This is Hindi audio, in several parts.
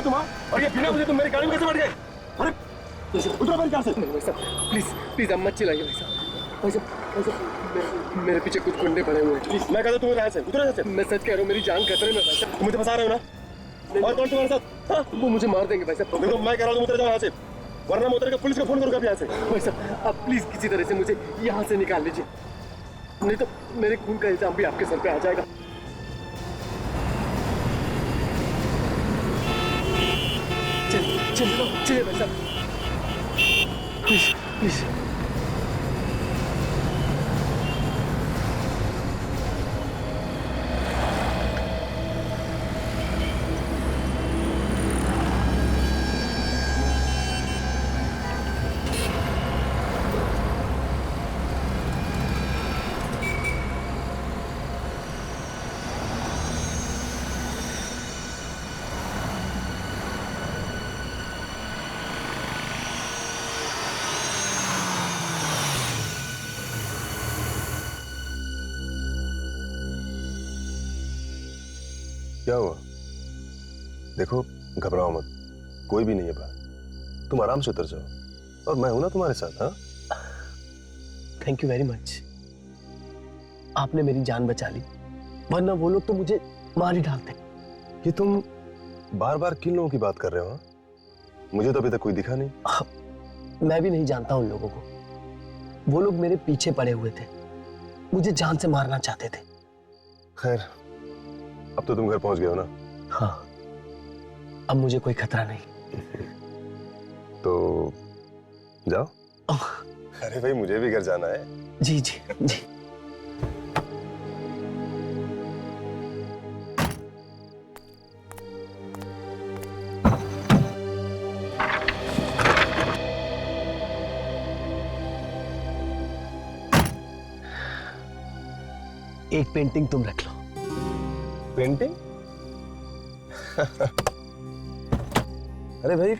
तुम? और ये बिना मुझे तुम मेरी गाड़ी में कैसे बैठ गए? अरे उतरो मेरी कार से। भाई साहब प्लीज प्लीज अब मत चिल्लाइए भाई साहब। भाई साहब मेरे पीछे कुछ गुंडे पड़े हुए हैं। प्लीज मैं कहता हूँ तुम्हें यहाँ से उतरो यहाँ से। मैं सच कह रहा हूँ, मेरी जान खतरे में भाई साहब। तुम मुझे फंसा रहे हो ना? और कौन तुम्हारे साथ? हाँ? वो मुझे मार देंगे भाई साहब। देखो मैं कह रहा हूँ तुम उतर जाओ यहाँ से, वरना मैं उतर के पुलिस को फोन करूँगा यहाँ से। भाई साहब आप प्लीज किसी तरह से मुझे यहाँ से निकाल लीजिए, नहीं तो मेरे खून का इल्जाम भी आपके सर पे आ जाएगा। चलिए चलिए चलिए भाई साहब, प्लीज प्लीज। क्या हुआ? देखो घबराओ मत, कोई भी नहीं है बाहर, तुम आराम से उतर जाओ और मैं हूं ना तुम्हारे साथ। हाँ थैंक यू वेरी मच, आपने मेरी जान बचा ली, वरना वो लोग तो मुझे मार ही डालते। ये तुम बार बार किन लोगों की बात कर रहे हो? हाँ? मुझे तो अभी तक कोई दिखा नहीं। मैं भी नहीं जानता उन लोगों को, वो लोग मेरे पीछे पड़े हुए थे, मुझे जान से मारना चाहते थे। खैर अब तो तुम घर पहुंच गए हो ना? हाँ अब मुझे कोई खतरा नहीं। तो जाओ। अरे भाई मुझे भी घर जाना है। जी जी जी। एक पेंटिंग तुम रख लो। पेंटिंग? अरे भाई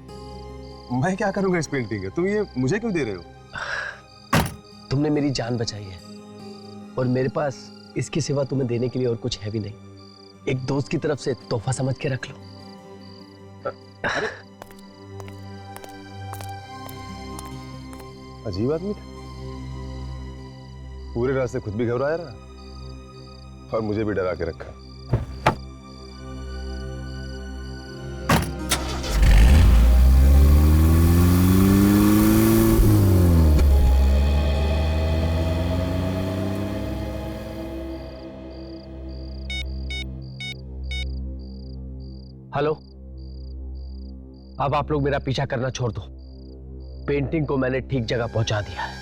मैं क्या करूंगा इस पेंटिंग का, तुम ये मुझे क्यों दे रहे हो? तुमने मेरी जान बचाई है और मेरे पास इसके सिवा तुम्हें देने के लिए और कुछ है भी नहीं। एक दोस्त की तरफ से तोहफा समझ के रख लो। अजीब आदमी था, पूरे रास्ते खुद भी घबराया रहा और मुझे भी डरा के रखा। हेलो, अब आप लोग मेरा पीछा करना छोड़ दो, पेंटिंग को मैंने ठीक जगह पहुंचा दिया है।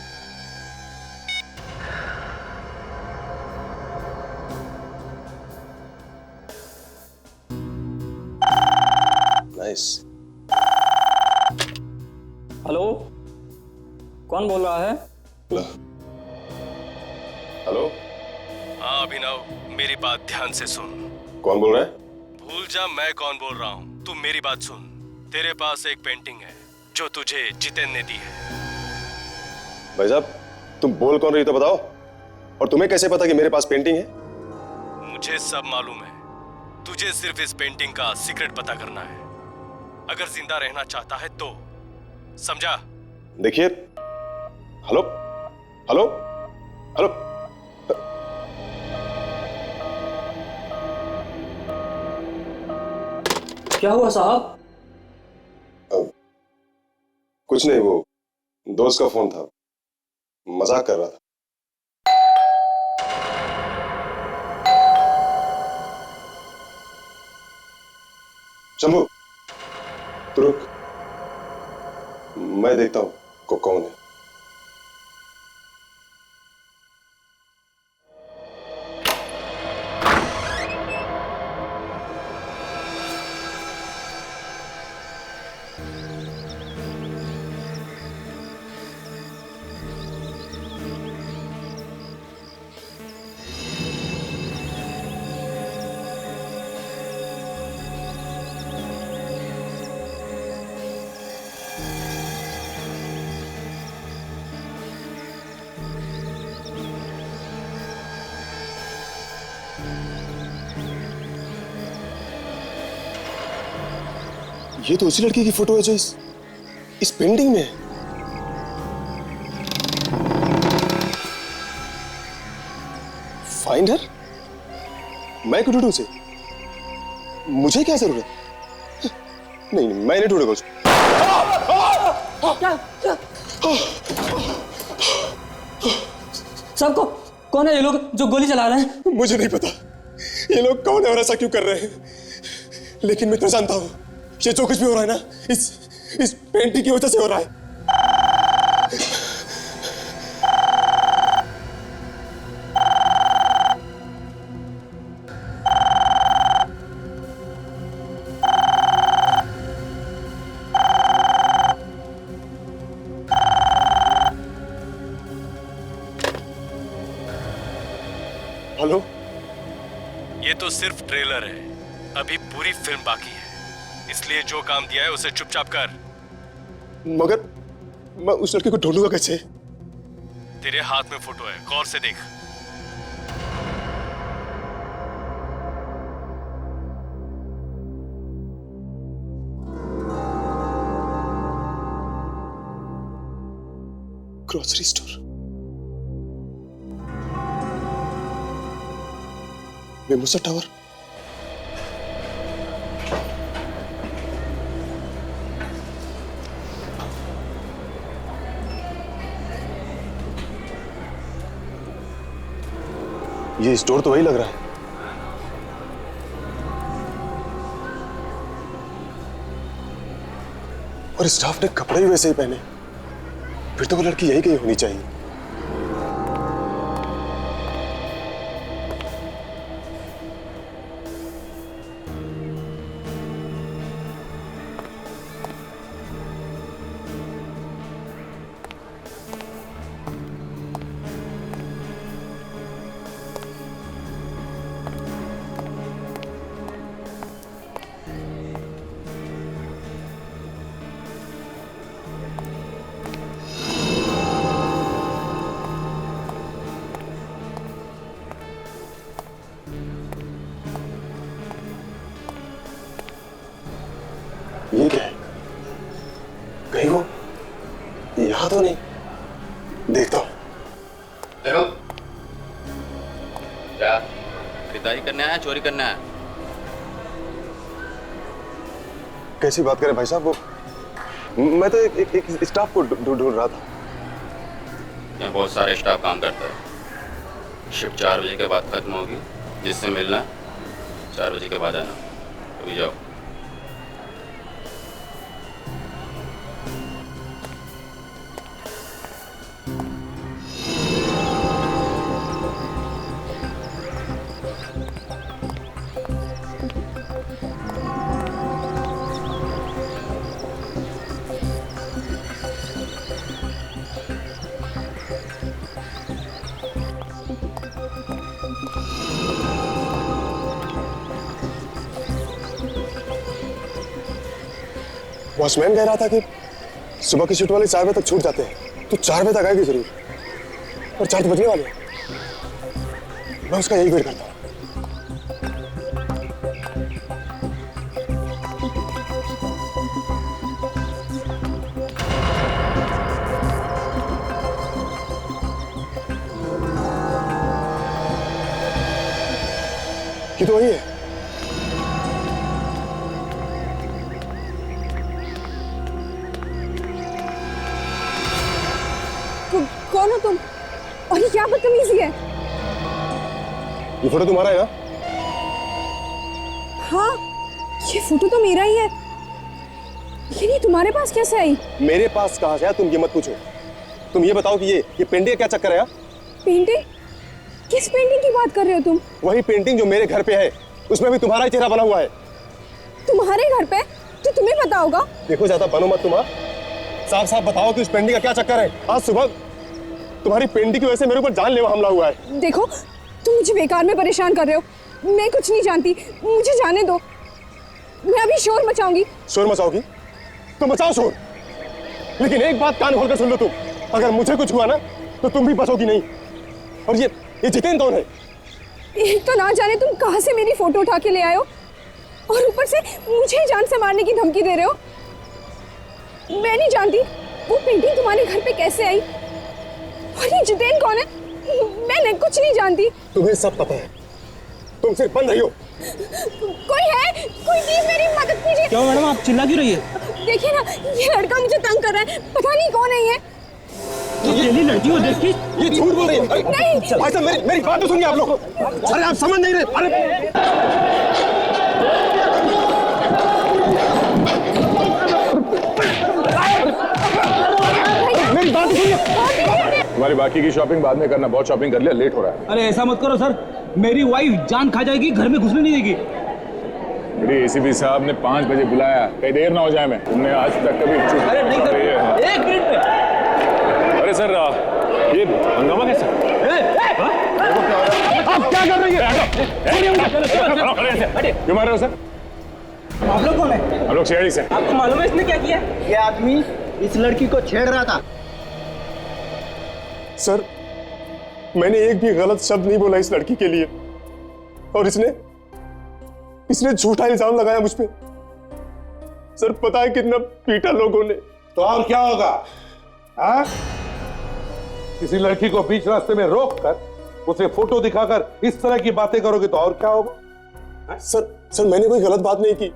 नाइस। हेलो, कौन बोल रहा है? हेलो। हाँ अभिनव, मेरी बात ध्यान से सुन। कौन बोल रहा है? भूल जा मैं कौन बोल रहा हूँ, तू मेरी बात सुन। तेरे पास एक पेंटिंग है जो तुझे जितेन ने दी है। भाई साहब तुम बोल कौन रही तो बताओ, और तुम्हें कैसे पता कि मेरे पास पेंटिंग है? मुझे सब मालूम है, तुझे सिर्फ इस पेंटिंग का सीक्रेट पता करना है। अगर जिंदा रहना चाहता है तो, समझा? देखिए, हेलो हेलो हेलो। क्या हुआ साहब? कुछ नहीं, वो दोस्त का फोन था, मजाक कर रहा था। शंभू तू रुक, मैं देखता हूं कौन है। ये तो उसी लड़की की फोटो है जो इस पेंटिंग में है। Find her? मैं क्यों ढूंढूं उसे? मुझे क्या जरूरत? नहीं नहीं, मैं नहीं ढूंढूंगा उसे। सबको कौन है ये लोग जो गोली चला रहे हैं? मुझे नहीं पता ये लोग कौन है और ऐसा क्यों कर रहे हैं, लेकिन मैं तो जानता हूं ये जो कुछ भी हो रहा है ना, इस पेंटिंग की वजह से हो रहा है। हेलो? ये तो सिर्फ ट्रेलर है, अभी पूरी फिल्म बाकी है, इसलिए जो काम दिया है उसे चुपचाप कर। मगर मैं उस लड़के को ढूंढूंगा कैसे? तेरे हाथ में फोटो है, गौर से देख। ग्रोसरी स्टोर, मेमोसा टावर, ये स्टोर तो वही लग रहा है। और स्टाफ ने कपड़े भी वैसे ही पहने, फिर तो वो लड़की यही कहीं होनी चाहिए। ये क्या है? कहीं वो यहां तो नहीं? देखता हूं। देखो, क्या खरीदारी करने आया, चोरी करने आया? कैसी बात करें भाई साहब, वो मैं तो एक स्टाफ को ढूंढ रहा था। यहाँ बहुत सारे स्टाफ काम करता है। शिफ्ट 4 बजे के बाद खत्म होगी, जिससे मिलना 4 बजे के बाद आना। अभी जाओ। वॉचमैन कह रहा था कि सुबह की शिफ्ट वाले 4 बजे तक छूट जाते हैं, तो 4 बजे तक आएगी जरूर। और 4 तो बजने वाले हैं। मैं उसका यही वेट करता हूँ। ये तो वही है। कौन हो तुम? और ये क्या बदतमीजी है? ये फोटो तुम्हारा है ना? हाँ, ये फोटो तो मेरा ही है, लेकिन ये तुम्हारे पास कैसे आई? मेरे पास कहाँ से है तुम ये मत पूछो। तुम ये बताओ कि ये पेंटिंग का क्या चक्कर है यार? पेंटिंग? किस पेंटिंग की बात कर रहे हो तुम? वही पेंटिंग जो मेरे घर पे है, उसमें भी तुम्हारा ही चेहरा बना हुआ है। तुम्हारे घर पे? तो तुम्हें पता होगा। देखो ज्यादा बनो मत तुम। साफ साफ बताओ कि उस पेंटिंग का क्या चक्कर है। आज सुबह तुम्हारी पेंटिंग की वजह से मेरे ऊपर जानलेवा हमला हुआ है। देखो, तुम मुझे बेकार में परेशान कर रहे हो। मैं कुछ नहीं जानती, मुझे जाने दो। मैं अभी शोर मचाऊंगी। शोर मचाओगी तो मचाओ शोर, लेकिन एक बात कान खोलकर सुन लो तुम, अगर मुझे कुछ हुआ ना तो तुम भी बचोगी नहीं। और ये जितेन कौन है? एक तो ना जाने तुम कहां से मेरी फोटो उठा के ले आए हो, और ऊपर से मुझे ही जान से मारने की धमकी दे रहे हो। मैं नहीं जानती वो पेंटिंग तुम्हारे घर पे कैसे आई, और ये जितेन कौन है, मैं कुछ नहीं जानती। तुम्हें सब पता है, तुम सिर्फ बंद रही हो। कोई है, कोई प्लीज मेरी मदद कीजिए। क्यों मैडम, आप चिल्ला क्यों रही है? देखिए ना, ये लड़का मुझे तंग कर रहा है, पता नहीं कौन है ये। अकेली लड़की हो देख के ये झूठ बोल रही है। नहीं भाई साहब मेरी बात तो सुनिए आप लोग। अरे आप समझ नहीं रहे। अरे मेरी बात तो सुनिए। तुम्हारी बाकी की शॉपिंग बाद में करना, बहुत शॉपिंग कर लिया, लेट हो रहा है। अरे ऐसा मत करो सर, मेरी वाइफ जान खा जाएगी, घर में घुसने नहीं देगी। मेरी एसीपी साहब ने 5 बजे बुलाया, कहीं देर ना हो जाए। मैं तुमने आज तक कभी अरे नहीं सर, एक मिनट में। अरे सर ये हंगामा कैसे? आप क्या कर रही है? क्यों मार रहे हो सर? आप लोग कौन है? हम लोग सीआईडी से। आपको मालूम है इसने क्या किया? ये आदमी इस लड़की को छेड़ रहा था। सर मैंने एक भी गलत शब्द नहीं बोला इस लड़की के लिए, और इसने झूठा इल्जाम लगाया मुझ पे। सर पता है कितना पीटा लोगों ने। तो और क्या होगा? हाँ? किसी लड़की को बीच रास्ते में रोक कर उसे फोटो दिखाकर इस तरह की बातें करोगे तो और क्या होगा? सर मैंने कोई गलत बात नहीं की।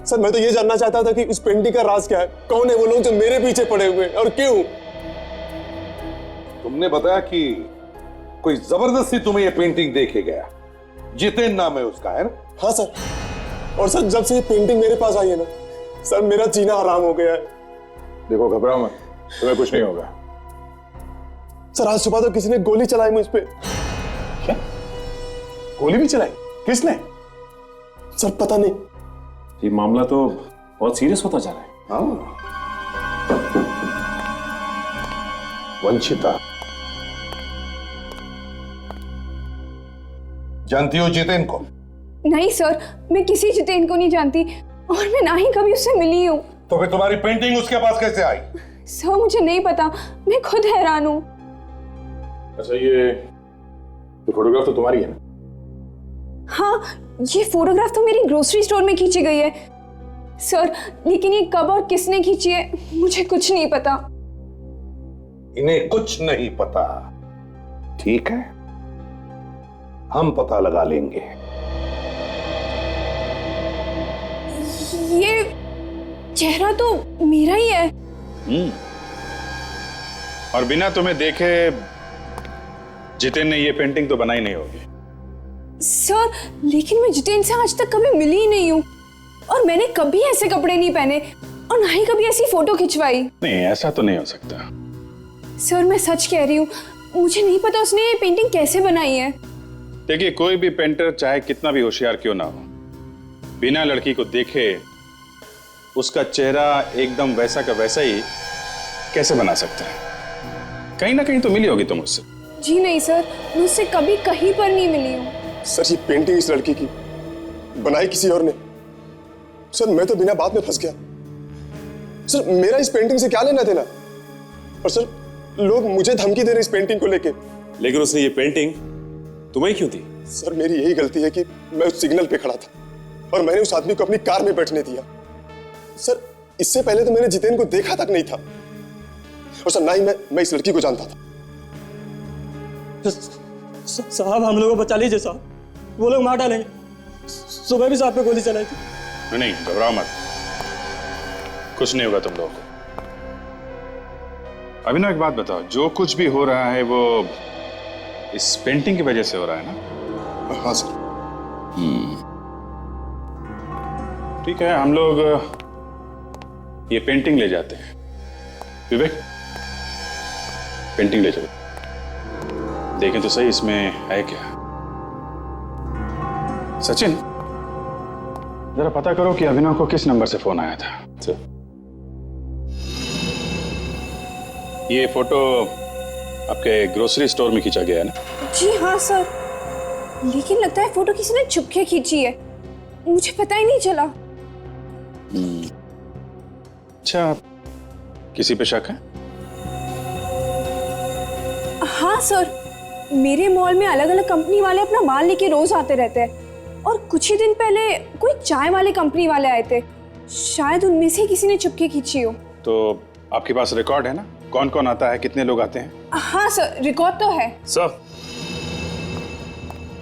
सर मैं तो ये जानना चाहता था कि उस पेंटिंग का राज क्या है, कौन है वो लोग जो मेरे पीछे पड़े हुए हैं और क्यों? तुमने बताया कि कोई जबरदस्ती तुम्हें ये पेंटिंग दे के गया, जितेन नाम है उसका, है ना? हाँ सर, और सर जब से ये पेंटिंग मेरे पास आई है ना सर, मेरा जीना हराम हो गया है। देखो घबराओ मत, तुम्हें कुछ नहीं होगा। सर आज सुबह तो किसी ने गोली चलाई मुझ पे। क्या? गोली भी चलाई? किसने? सर पता नहीं। ये मामला तो बहुत सीरियस होता जा रहा है। हाँ। वंशिता, जानती हो जितेन को? नहीं सर, मैं किसी जितेन को नहीं जानती, और मैं ना ही कभी उससे मिली हूँ। तो फिर तुम्हारी पेंटिंग उसके पास कैसे आई? सर मुझे नहीं पता, मैं खुद हैरान हूँ। अच्छा ये फोटोग्राफ तो तुम्हारी है ना? हाँ, ये फोटोग्राफ तो मेरी ग्रोसरी स्टोर में खींची गई है सर, लेकिन ये कब और किसने खींची है मुझे कुछ नहीं पता। इन्हें कुछ नहीं पता, ठीक है? हम पता लगा लेंगे। ये चेहरा तो मेरा ही है। और बिना तुम्हें देखे जितेन ने ये पेंटिंग तो बनाई नहीं होगी। सर लेकिन मैं जितेन से आज तक कभी मिली ही नहीं हूँ, और मैंने कभी ऐसे कपड़े नहीं पहने, और ना ही कभी ऐसी फोटो खिंचवाई। नहीं, ऐसा तो नहीं हो सकता। सर मैं सच कह रही हूँ, मुझे नहीं पता उसने ये पेंटिंग कैसे बनाई है। देखिए, कोई भी पेंटर चाहे कितना भी होशियार क्यों ना हो, बिना लड़की को देखे उसका चेहरा एकदम वैसा का वैसा ही कैसे बना सकता है? कहीं ना कहीं तो मिली होगी तुम उससे। जी नहीं सर, मैं उससे कभी कहीं पर नहीं मिली हूँ। सर ये पेंटिंग इस लड़की की बनाई किसी और ने। सर मैं तो बिना बात में फंस गया। सर मेरा इस पेंटिंग से क्या लेना देना? और सर लोग मुझे धमकी दे रहे इस पेंटिंग को लेके। लेकिन उसने ये पेंटिंग तुम्हें क्यों दी? सर मेरी यही गलती है कि मैं उस सिग्नल पे खड़ा था और मैंने उस आदमी को अपनी कार में बैठने दिया। सर इससे पहले तो मैंने जितेन को देखा तक नहीं था, और सर ना ही मैं इस लड़की को जानता था। साहब हम लोगों को बचा लीजिए साहब, वो लोग मार डालेंगे। सुबह भी साहब पे गोली चलाई थी। नहीं, घबराओ मत, कुछ नहीं होगा तुम लोगों को। अभिनव एक बात बताओ, जो कुछ भी हो रहा है वो इस पेंटिंग की वजह से हो रहा है ना? हाँ सर। ठीक है, हम लोग ये पेंटिंग ले जाते हैं। विवेक, पेंटिंग ले चलो, देखें तो सही इसमें है क्या। सचिन, जरा पता करो कि अभिनव को किस नंबर से फोन आया था। ये फोटो आपके ग्रोसरी स्टोर में खींचा गया है ना? जी हाँ सर, लेकिन लगता है फोटो किसी ने छुप के खींची है, मुझे पता ही नहीं चला। अच्छा, किसी पे शक है? हाँ सर, मेरे मॉल में अलग अलग कंपनी वाले अपना माल लेके रोज आते रहते हैं, और कुछ ही दिन पहले कोई चाय वाले कंपनी वाले आए थे, शायद उनमें से किसी ने चुपके खींची हो। तो आपके पास रिकॉर्ड है ना, कौन कौन आता है, कितने लोग आते हैं? हाँ सर, रिकॉर्ड तो है। सर।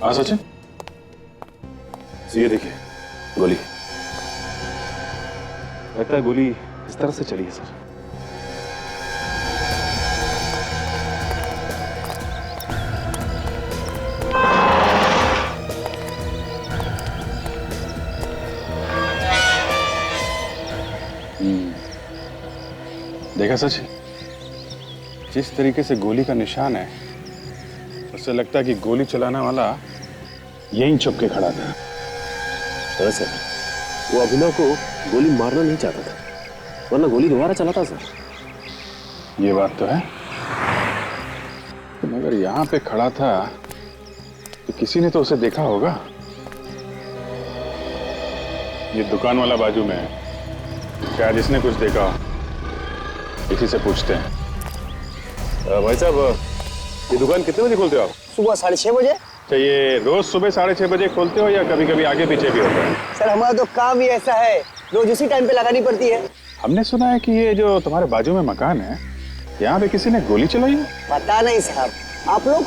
हाँ सचिन, ये देखिए गोली। लगता है गोली इस तरह से चली है सर। देखा सचिन, जिस तरीके से गोली का निशान है, उससे लगता है कि गोली चलाने वाला यहीं छुप के खड़ा था। दरअसल वो अभिनव को गोली मारना नहीं चाहता था, वरना गोली दोबारा चलाता सर। ये बात तो है, मगर यहाँ पे खड़ा था तो किसी ने तो उसे देखा होगा। ये दुकान वाला बाजू में है, शायद इसने कुछ देखा, इसी से पूछते हैं। भाई साहब, ये दुकान कितने बजे खोलते हो आप? सुबह 6:30 बजे। तो ये रोज सुबह 6:30 बजे खोलते हो या कभी कभी आगे पीछे भी होता है? सर हमारा तो काम ही ऐसा है, रोज उसी टाइम पे लगानी पड़ती है। हमने सुना है कि ये जो तुम्हारे बाजू में मकान है, यहाँ पे किसी ने गोली चलाई है। पता नहीं साहब, आप लोग?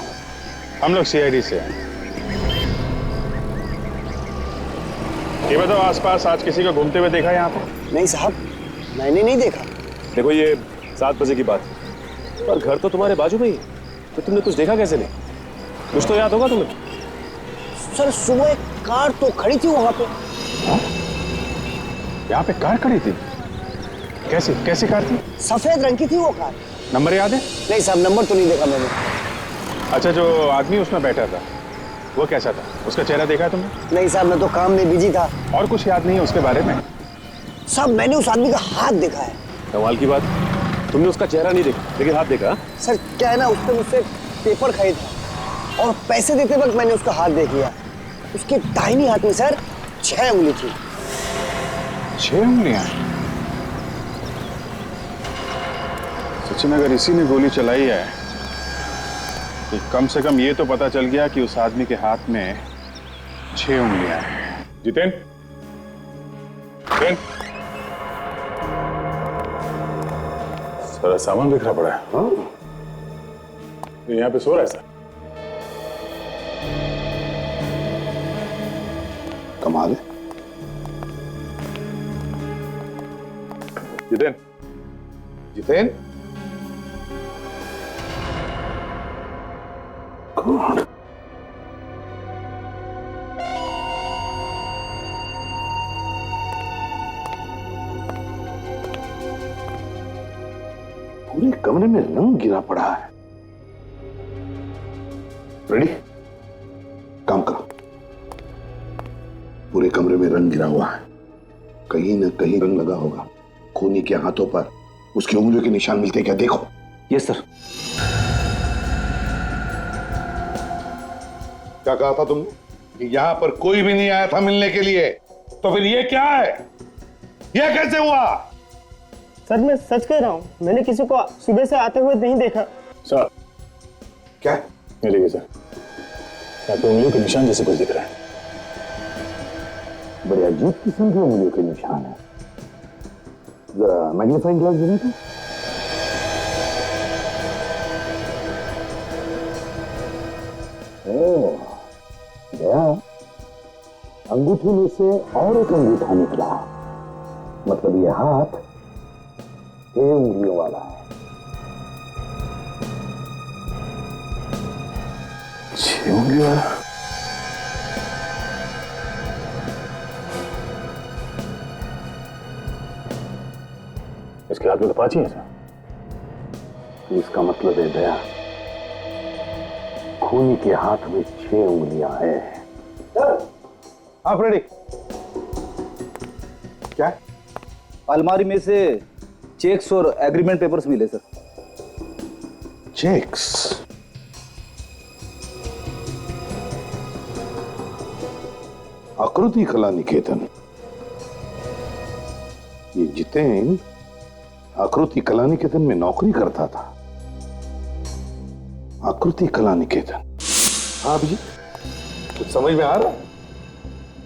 हम लोग CID से हैं। ये बताओ, आसपास आज किसी को घूमते हुए देखा यहाँ पे? नहीं साहब, मैंने नहीं देखा। देखो ये 7 बजे की बात है, पर घर तो तुम्हारे बाजू में ही, तो तुमने कुछ देखा कैसे नहीं? कुछ तो याद होगा तुम्हें। सर सुबह एक कार तो खड़ी थी वहां पे। यहाँ पे कार खड़ी थी? कैसी कार थी? सफेद रंग की थी वो कार। नंबर याद है? नहीं साहब, नंबर तो नहीं देखा मैंने। अच्छा, जो आदमी उसमें बैठा था वो कैसा था? उसका चेहरा देखा तुमने? नहीं साहब, मैं तो काम में बिजी था। और कुछ याद नहीं है उसके बारे में? साहब मैंने उस आदमी का हाथ देखा है। कमाल की बात, तुमने उसका चेहरा नहीं देखा लेकिन हाथ देखा? सर क्या है ना, उसने मुझसे पेपर खरीदा और पैसे देते वक्त मैंने उसका हाथ देख लिया। उसके दाहिनी हाथ में सर 6 उंगली थी। 6 उंगलियां? सचिन, अगर इसी ने गोली चलाई है तो कम से कम ये तो पता चल गया कि उस आदमी के हाथ में 6 उंगलियां हैं। जितेंद्र, सारा सामान बिखरा पड़ा है। हाँ? यहाँ पे सो रहा है सर। कमाल है। जितेंद्र, कौन? पूरे कमरे में रंग गिरा पड़ा है। रेडी? काम करो। पूरे कमरे में रंग गिरा हुआ है, कहीं ना कहीं रंग लगा होगा। खूनी के हाथों पर उसकी उंगलियों के निशान मिलते क्या? देखो। Yes sir. क्या कहा था तुमने कि यहां पर कोई भी नहीं आया था मिलने के लिए? तो फिर ये क्या है? ये कैसे हुआ? सर मैं सच कह रहा हूँ, मैंने किसी को सुबह से आते हुए नहीं देखा। सर क्या? ये देखिए सर, यहाँ पे उंगलियों के निशान जैसे कुछ दिख रहा है। बड़े अजीब किस्म के उंगलियों के निशान है। जरा मैग्नीफाइंग ग्लास देना तो। ओह, गया। अंगूठी में से और एक अंगूठा निकला, मतलब ये हाथ 6 उंगलियों वाला है। 6 उंगलियों वाला? इसके हाथ में तो 5 ही है सर। तो इसका मतलब है दया, खूनी के हाथ में 6 उंगलियां हैं। आप रेडी? क्या? अलमारी में से चेक्स और एग्रीमेंट पेपर्स मिले सर। चेक्स? आकृति कला निकेतन। ये जितेंद्र आकृति कला निकेतन में नौकरी करता था। आकृति कला निकेतन। हाँ अभिजीत, कुछ समझ में आ रहा है?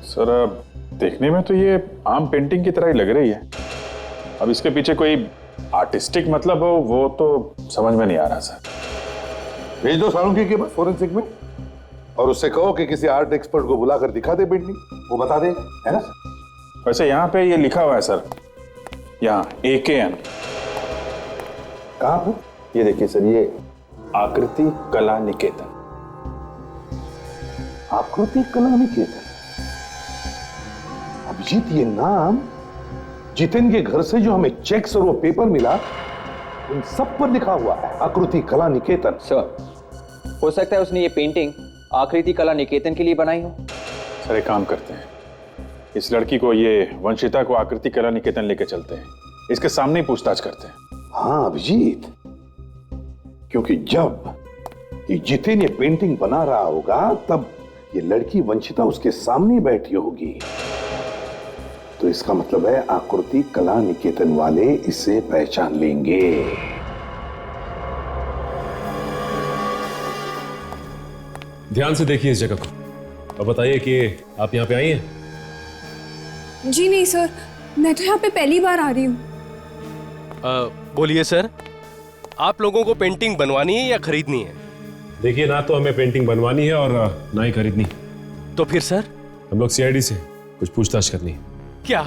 सर अब देखने में तो ये आम पेंटिंग की तरह ही लग रही है। अब इसके पीछे कोई आर्टिस्टिक मतलब हो वो तो समझ में नहीं आ रहा सर। भेज दो सालुंकी के पास फोरेंसिक में और उससे कहो कि किसी आर्ट एक्सपर्ट को बुलाकर दिखा दे पेंटिंग, वो बता देगा, है ना? वैसे यहाँ पे ये लिखा हुआ है सर, यहाँ AKN। कहाँ पर? ये देखिए सर, ये आकृति कला निकेतन। आकृति कला निकेतन। अभिजीत, ये नाम जितेन के घर से जो हमें चेक्स और वो पेपर मिला उन सब पर लिखा हुआ है आकृति कला निकेतन। सर, हो सकता है उसने ये पेंटिंग आकृति कला निकेतन के लिए बनाई हो। सर एक काम करते हैं, इस लड़की को, ये वंशिता को आकृति कला निकेतन लेके चलते हैं, इसके सामने ही पूछताछ करते हैं। हाँ अभिजीत, क्योंकि जब ये जितेन ये पेंटिंग बना रहा होगा तब ये लड़की वंशिता उसके सामने बैठी होगी, तो इसका मतलब है आकृति कला निकेतन वाले इसे पहचान लेंगे। ध्यान से देखिए इस जगह को और बताइए कि आप यहाँ पे आई हैं। जी नहीं सर, मैं तो यहाँ पे पहली बार आ रही हूँ। बोलिए सर, आप लोगों को पेंटिंग बनवानी है या खरीदनी है? देखिए, ना तो हमें पेंटिंग बनवानी है और ना ही खरीदनी। तो फिर सर? हम लोग CID से कुछ पूछताछ करनी है। क्या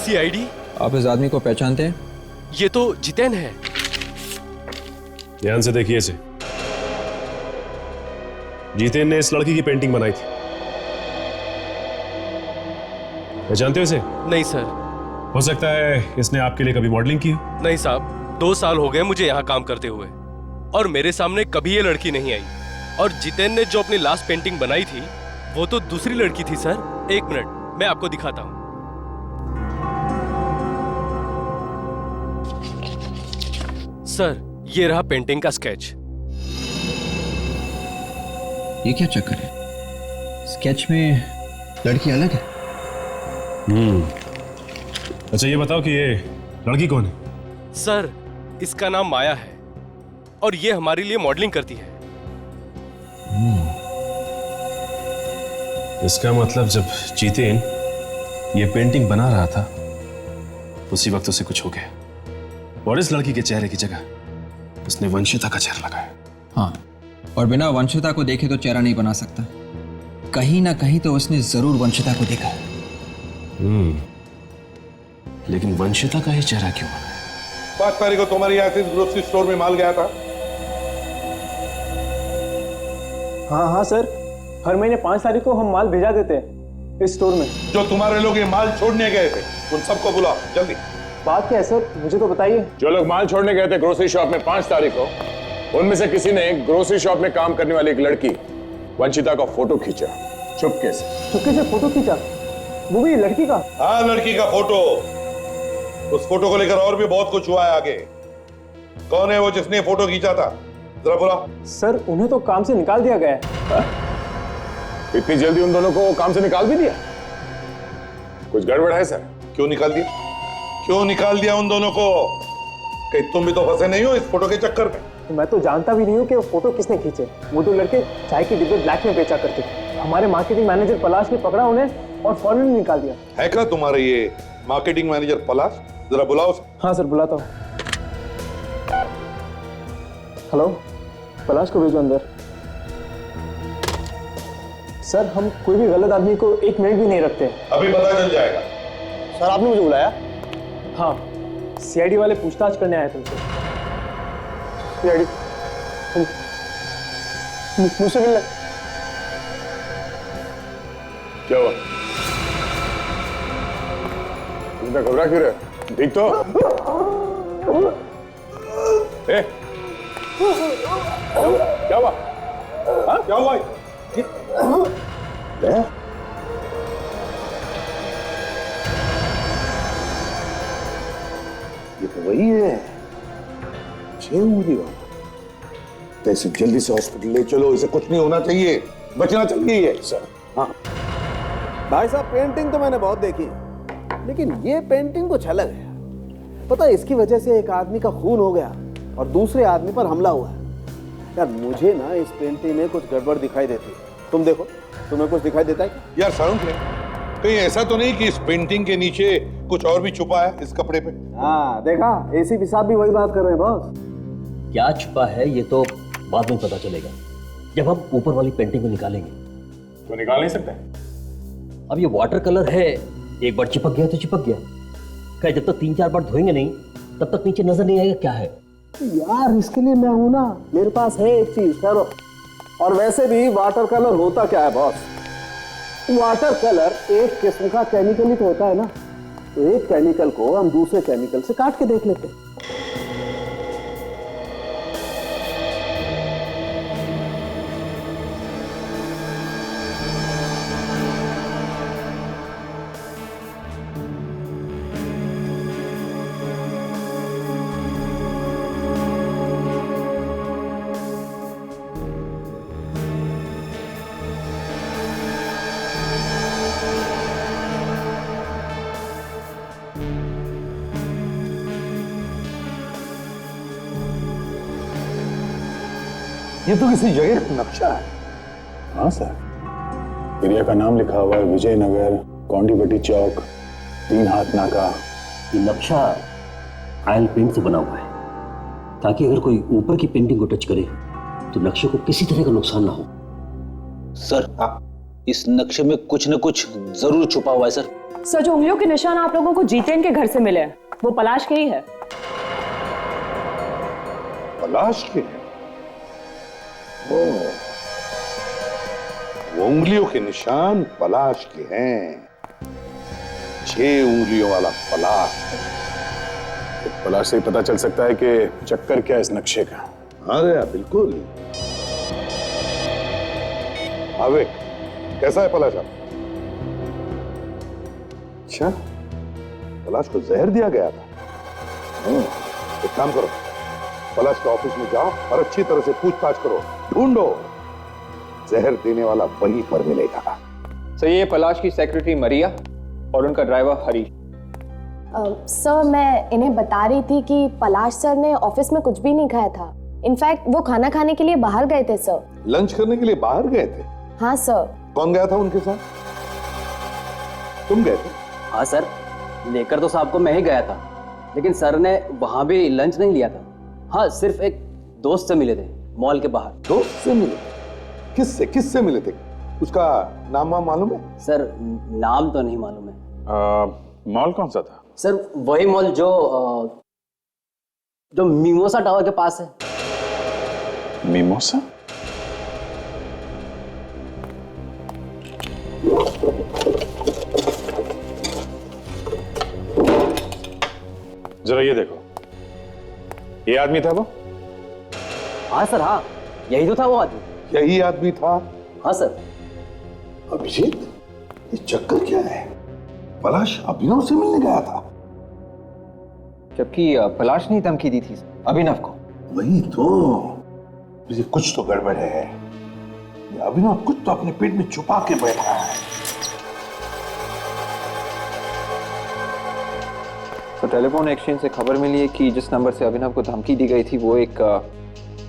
CID? आप इस आदमी को पहचानते हैं? ये तो जितेन है। ध्यान से देखिए इसे। जितेन ने इस लड़की की पेंटिंग बनाई थी। पहचानते हो इसे? नहीं सर। हो सकता है इसने आपके लिए कभी मॉडलिंग की हो। नहीं साहब, 2 साल हो गए मुझे यहाँ काम करते हुए और मेरे सामने कभी ये लड़की नहीं आई। और जितेन ने जो अपनी लास्ट पेंटिंग बनाई थी वो तो दूसरी लड़की थी सर। 1 मिनट, मैं आपको दिखाता हूँ। सर, ये रहा पेंटिंग का स्केच। ये क्या चक्कर है? स्केच में लड़की अलग है। अच्छा ये बताओ कि ये लड़की कौन है? सर, इसका नाम माया है और ये हमारे लिए मॉडलिंग करती है। इसका मतलब जब जितेन ये पेंटिंग बना रहा था उसी वक्त उसे कुछ हो गया और इस लड़की के चेहरे की जगह उसने वंशिता का चेहरा लगाया। हाँ, और बिना वंशिता को देखे तो चेहरा नहीं बना सकता। कहीं ना कहीं तो उसने जरूर वंशिता को देखा। लेकिन वंशिता का ही चेहरा क्यों बना? 5 तारीख को तुम्हारे यहाँ से ग्रोसरी स्टोर में माल गया था। हाँ सर, हर महीने 5 तारीख को हम माल भेजा देते हैं इस स्टोर में। जो तुम्हारे लोग ये माल छोड़ने गए थे उन सबको बुलाओ जल्दी। बात क्या है सर, मुझे तो बताइए। जो लोग माल छोड़ने गए थे ग्रोसरी शॉप में 5 तारीख को, उनमें से किसी ने ग्रोसरी शॉप में काम करने वाली एक लड़की वंशिता का फोटो खींचा चुपके से फोटो खींचा? वो भी लड़की का? हाँ, लड़की का फोटो। उस फोटो को लेकर और भी बहुत कुछ हुआ है आगे। कौन है वो जिसने फोटो खींचा था? जरा बुलाओ। सर, उन्हें तो काम से निकाल दिया गया है। इतनी जल्दी उन दोनों को काम से निकाल भी दिया? कुछ गड़बड़ है सर? क्यों निकाल दिया? क्यों निकाल दिया उन दोनों को? कहीं तुम भी तो फंसे नहीं हो इस फोटो के चक्कर में? मैं तो जानता भी नहीं हूँ कि वो फोटो किसने खींचे। वो 2 लड़के चाय के डिब्बे ब्लैक में बेचा करते थे। हमारे मार्केटिंग मैनेजर पलाश ने पकड़ा उन्हें और फौरन निकाल दिया। है क्या तुम्हारे ये मार्केटिंग मैनेजर पलाश? जरा बुलाओ। हाँ सर, बुलाता हूँ। हेलो, पलाश को भेजो अंदर। सर, हम कोई भी गलत आदमी को 1 मिनट भी नहीं रखते। अभी पता चल जाएगा। सर, आपने मुझे बुलाया? हाँ, CID वाले पूछताछ करने आए तुमसे। CID मुझसे मिलना। क्या हुआ? इतना घबरा क्यों रहे? ठीक तो? क्या हुआ? हाँ? क्या हुआ? ये तो वही है, 6 उंगली वाला। तो इसे जल्दी से हॉस्पिटल ले चलो, इसे कुछ नहीं होना चाहिए, बचना चाहिए ये। सर, हाँ भाई साहब, पेंटिंग तो मैंने बहुत देखी, लेकिन ये पेंटिंग कुछ अलग है। पता है, इसकी वजह से एक आदमी का खून हो गया और दूसरे आदमी पर हमला हुआ। यार मुझे ना इस पेंटिंग में कुछ गड़बड़ दिखाई देती है। तुम देखो, तुम्हें कुछ दिखाई देता है? यार सारुण, कहीं ऐसा तो नहीं कि इस पेंटिंग के नीचे कुछ और भी छुपा है इस कपड़े पे? हाँ देखा, एसीपी साहब भी वही बात कर रहे हैं बॉस। क्या छुपा है ये तो बाद में पता चलेगा, जब हम ऊपर वाली पेंटिंग को निकालेंगे। तो निकाल नहीं सकते? अब ये वाटर कलर है, एक बार चिपक गया तो चिपक गया। खैर जब तक 3-4 बार धोएंगे नहीं तब तक नीचे नजर नहीं आएगा क्या है। यार इसके लिए मैं हूं ना, मेरे पास है एक चीज, चलो। और वैसे भी वाटर कलर होता क्या है बॉस? वाटर कलर एक किस्म का केमिकल ही तो होता है ना, तो एक केमिकल को हम दूसरे केमिकल से काट के देख लेते हैं। ये तो किसी जगह का नक्शा है। हाँ सर, एरिया का नाम लिखा हुआ है विजयनगर, कौंडीपट्टी चौक, 3 हाथ नाका। ये नक्शा ऑयल पेंट से बना हुआ है ताकि अगर कोई ऊपर की पेंटिंग को टच करे तो नक्शे को किसी तरह का नुकसान ना हो। सर इस नक्शे में कुछ न कुछ जरूर छुपा हुआ है सर। सर जो उंगलियों के निशान आप लोगों को जितेन के घर से मिले हैं वो पलाश के ही है। पलाश के? वो उंगलियों के निशान पलाश के हैं। 6 उंगलियों वाला पलाश। पलाश से ही पता चल सकता है कि चक्कर क्या है इस नक्शे का। हाँ गया बिल्कुल। आवेक, कैसा है पलाश? अच्छा, पलाश को जहर दिया गया था। एक काम करो, पलाश के ऑफिस में जाओ और अच्छी तरह से पूछताछ करो, ढूंढो। जहर देने वाला वहीं पर मिलेगा। सर ये पलाश की सेक्रेटरी मरिया और उनका ड्राइवर हरीश। सर मैं इन्हें बता रही थी कि पलाश सर ने ऑफिस में कुछ भी नहीं खाया था। इनफैक्ट वो खाना खाने के लिए बाहर गए थे सर। लंच करने के लिए बाहर गए थे? हाँ सर। कौन गया था उनके साथ? तुम गए थे? हाँ सर, लेकर तो साहब को मैं ही गया था, लेकिन सर ने वहां भी लंच नहीं लिया था। हाँ, सिर्फ एक दोस्त से मिले थे मॉल के बाहर। दोस्त से मिले? किससे मिले थे? उसका नाम मालूम है? सर नाम तो नहीं मालूम है। मॉल कौन सा था? सर वही मॉल जो मिमोसा टावर के पास है। मिमोसा? जरा ये देखो, ये आदमी था वो? हाँ सर, हाँ यही तो था वो आदमी। यही आदमी था? हाँ सर। अभिजीत, ये चक्कर क्या है? पलाश अभिनव से मिलने गया था, जबकि पलाश ने धमकी दी थी अभिनव को। वही तो, मुझे कुछ तो गड़बड़ है। ये अभिनव कुछ तो अपने पेट में छुपा के बैठा है। तो टेलीफोन एक्सचेंज से खबर मिली है कि जिस नंबर से अभिनव को धमकी दी गई थी वो एक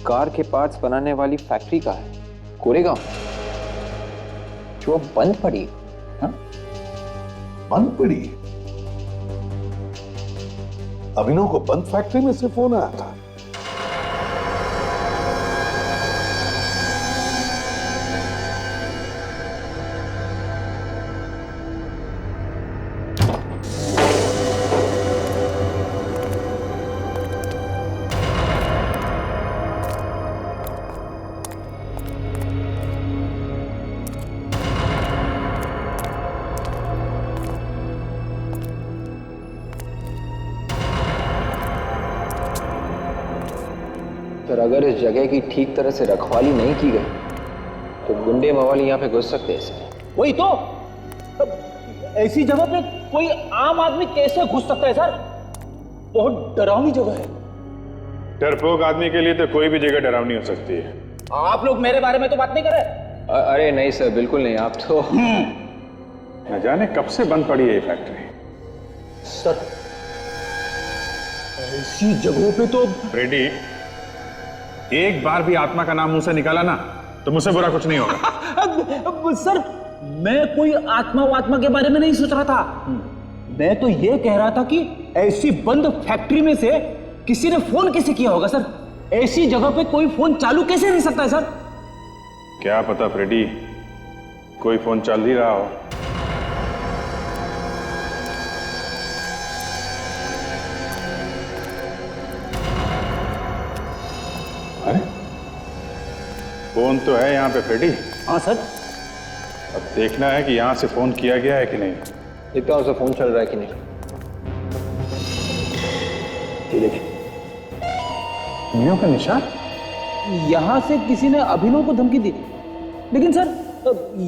कार के पार्ट्स बनाने वाली फैक्ट्री का है, कोरेगांव, जो बंद पड़ी। हाँ? बंद पड़ी? अभिनव को बंद फैक्ट्री में से फोन आया था? पर अगर इस जगह की ठीक तरह से रखवाली नहीं की गई तो गुंडे मवाली यहाँ पे घुस सकते हैं। वही तो, ऐसी जगह पे कोई आम आदमी कैसे घुस सकता है सर? बहुत डरावनी जगह है। डरपोक आदमी के लिए तो कोई भी जगह डरावनी हो सकती है। आप लोग मेरे बारे में तो बात नहीं कर रहे। अरे नहीं सर, बिल्कुल नहीं। आप तो न जाने कब से बंद पड़ी है ये फैक्ट्री। सर ऐसी जगहों पे तो रेड्डी, एक बार भी आत्मा का नाम मुंह से निकाला ना तो मुझसे बुरा कुछ नहीं होगा। सर मैं कोई आत्मा के बारे में नहीं सोच रहा था। मैं तो ये कह रहा था कि ऐसी बंद फैक्ट्री में से किसी ने फोन कैसे किया होगा सर? ऐसी जगह पे कोई फोन चालू कैसे रह सकता है सर? क्या पता फ्रेडी, कोई फोन चल ही रहा हो। अरे फोन तो है यहाँ पे फ्रेडी। हाँ सर। अब देखना है कि यहाँ से फोन किया गया है कि नहीं। देखता हूँ फोन चल रहा है कि नहीं। ये देखिए, उंगलियों का निशान। यहाँ से किसी ने अभिनव को धमकी दी, लेकिन सर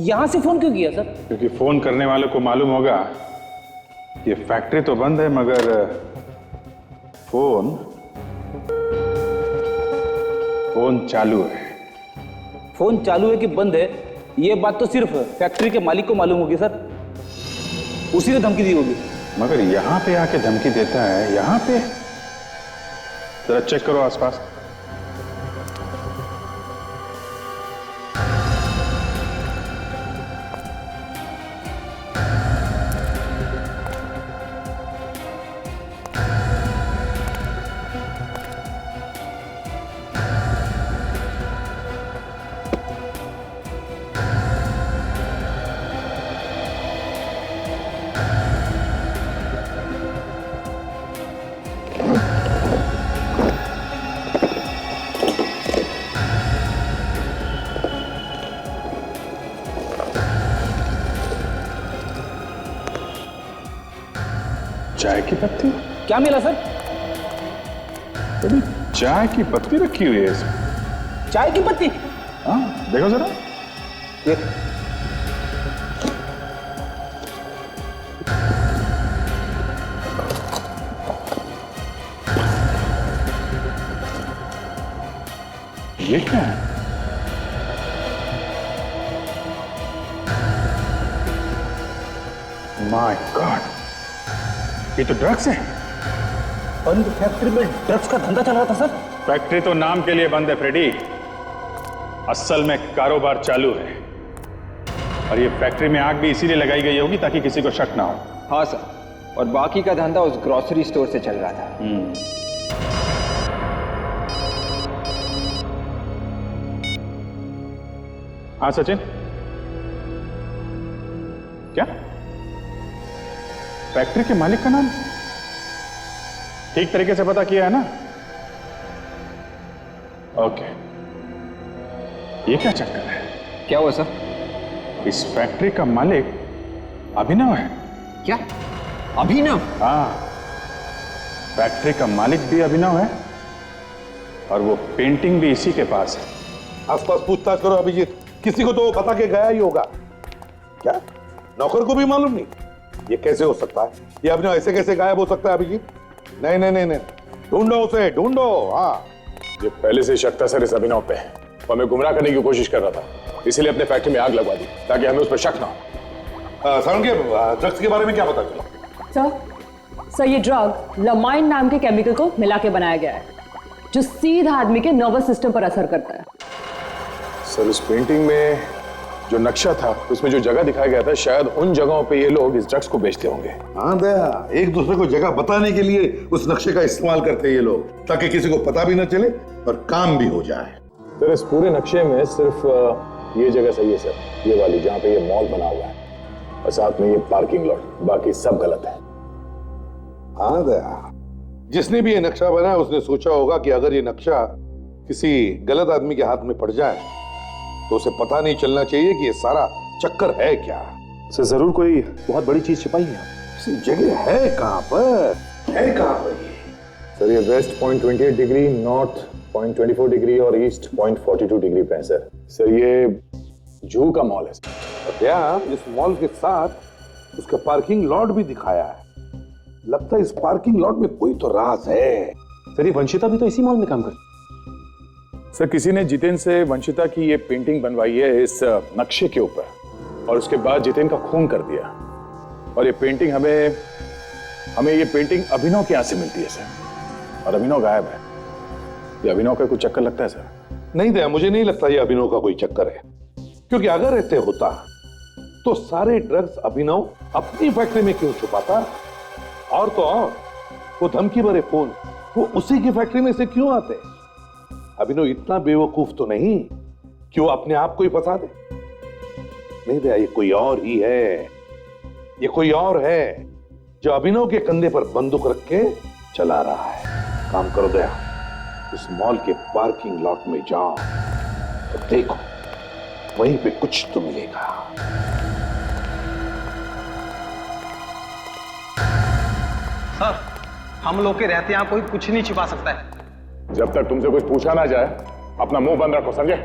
यहाँ से फोन क्यों किया सर? क्योंकि फोन करने वालों को मालूम होगा ये फैक्ट्री तो बंद है मगर फोन चालू है। फोन चालू है कि बंद है ये बात तो सिर्फ फैक्ट्री के मालिक को मालूम होगी सर। उसी ने धमकी दी होगी। मगर यहाँ पे आके धमकी देता है, यहाँ पे जरा चेक करो आसपास। चाय की पत्ती? क्या मिला सर? अभी चाय की पत्ती रखी हुई है इसमें। चाय की पत्ती? हाँ देखो जरा। ये क्या है? माय गॉड, ये तो ड्रग्स है। बंद फैक्ट्री में ड्रग्स का धंधा चल रहा था सर? फैक्ट्री तो नाम के लिए बंद है फ्रेडी, असल में कारोबार चालू है। और ये फैक्ट्री में आग भी इसीलिए लगाई गई होगी ताकि किसी को शक ना हो। हाँ सर, और बाकी का धंधा उस ग्रोसरी स्टोर से चल रहा था। हाँ सचिन, क्या फैक्ट्री के मालिक का नाम ठीक तरीके से पता किया है ना? ओके, ये क्या चक्कर है? क्या हुआ सर? इस फैक्ट्री का मालिक अभिनव है। क्या? अभिनव? हाँ, फैक्ट्री का मालिक भी अभिनव है और वो पेंटिंग भी इसी के पास है। आसपास पूछताछ करो अभिजीत, किसी को तो वो बता के गया ही होगा। क्या नौकर को भी मालूम नहीं? ये कैसे हो सकता है? ये अभिनव ऐसे कैसे गायब हो सकता है अभिजीत? नहीं नहीं नहीं नहीं, ढूंढो उसे, ढूंढो। हाँ, ये पहले से शक था सर इस अभिनव पे, और हमें गुमराह करने की कोशिश कर रहा था, इसीलिए अपने फैक्ट्री में आग लगवा दी ताकि हमें उस पर शक ना हो। ड्रग्स के बारे में क्या पता चला? सर ये ड्रग लमाइन नाम के केमिकल को मिला के बनाया गया है जो सीधा आदमी के नर्वस सिस्टम पर असर करता है। सर इस पेंटिंग में जो नक्शा था उसमें जो जगह दिखाया गया था, शायद उन जगहों पे ये लोग इस ड्रग्स को बेचते होंगे। हाँ दया, एक दूसरे को जगह बताने के लिए उस नक्शे का इस्तेमाल करते हैं ये लोग, ताकि किसी को पता भी न चले और काम भी हो जाए। सर इस पूरे नक्शे में सिर्फ ये जगह सही है सर, ये वाली जहाँ पे ये मॉल बना हुआ है, और साथ में ये पार्किंग लॉट, बाकी सब गलत है। हाँ दया, जिसने भी ये नक्शा बनाया उसने सोचा होगा कि अगर ये नक्शा किसी गलत आदमी के हाथ में पड़ जाए तो उसे पता नहीं चलना चाहिए कि ये सारा चक्कर है क्या। सर जरूर कोई बहुत बड़ी चीज छिपाई है। जगह है कहाँ पर? है कहाँ पर ये? सर ये वेस्ट 0.28 डिग्री, नॉर्थ 0.24 डिग्री और ईस्ट 0.42 डिग्री पे है सर। सर ये जू का मॉल है सर। क्या इस मॉल के साथ उसका पार्किंग लॉट भी दिखाया है? लगता है इस पार्किंग लॉट में कोई तो राज है। सर ये वंशिता भी तो इसी मॉल में काम करती। सर किसी ने जितेन से वंशिता की ये पेंटिंग बनवाई है इस नक्शे के ऊपर, और उसके बाद जितेन का खून कर दिया, और ये पेंटिंग हमें ये पेंटिंग अभिनव के यहाँ से मिलती है सर, और अभिनव गायब है। ये अभिनव का कोई चक्कर लगता है सर? नहीं दया, मुझे नहीं लगता ये अभिनव का कोई चक्कर है, क्योंकि अगर ऐसे होता तो सारे ड्रग्स अभिनव अपनी फैक्ट्री में क्यों छुपाता? और तो और वो धमकी भरे फोन वो उसी की फैक्ट्री में से क्यों आते? अभिनव इतना बेवकूफ तो नहीं कि वो अपने आप को ही फंसा दे। नहीं दया, ये कोई और ही है, ये कोई और है जो अभिनव के कंधे पर बंदूक रख के चला रहा है। काम करो दया, इस मॉल के पार्किंग लॉट में जाओ और देखो, वहीं पे कुछ तो मिलेगा। सर, हम लोग के रहते यहाँ कोई कुछ नहीं छिपा सकता है। जब तक तुमसे कुछ पूछा ना जाए अपना मुंह बंद रखो, समझे?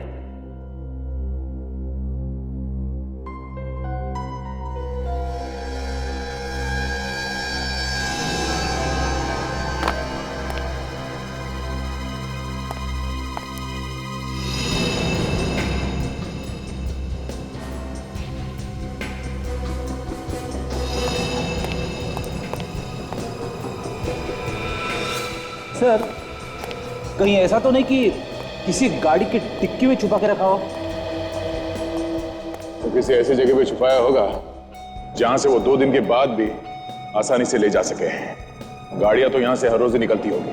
सर, कहीं ऐसा तो नहीं कि किसी गाड़ी की डिक्की में छुपा के रखा हो? तो किसी ऐसी जगह पे छुपाया होगा जहां से वो 2 दिन के बाद भी आसानी से ले जा सके। गाड़ियां तो यहां से हर रोज ही निकलती होगी।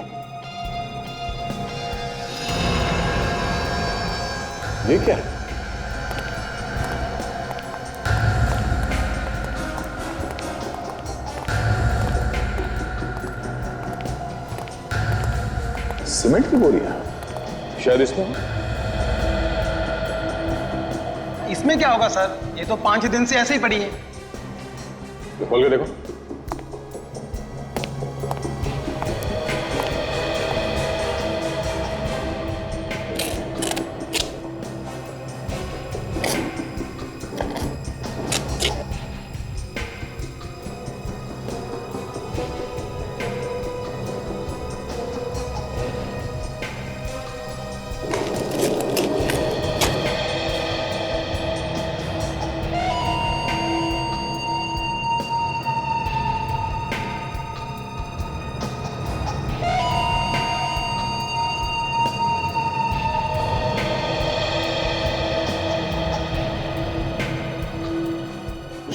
ये क्या है? सीमेंट की बोरियां शायद इसमें। इसमें क्या होगा सर, ये तो 5 दिन से ऐसे ही पड़ी है। तो खोल के देखो।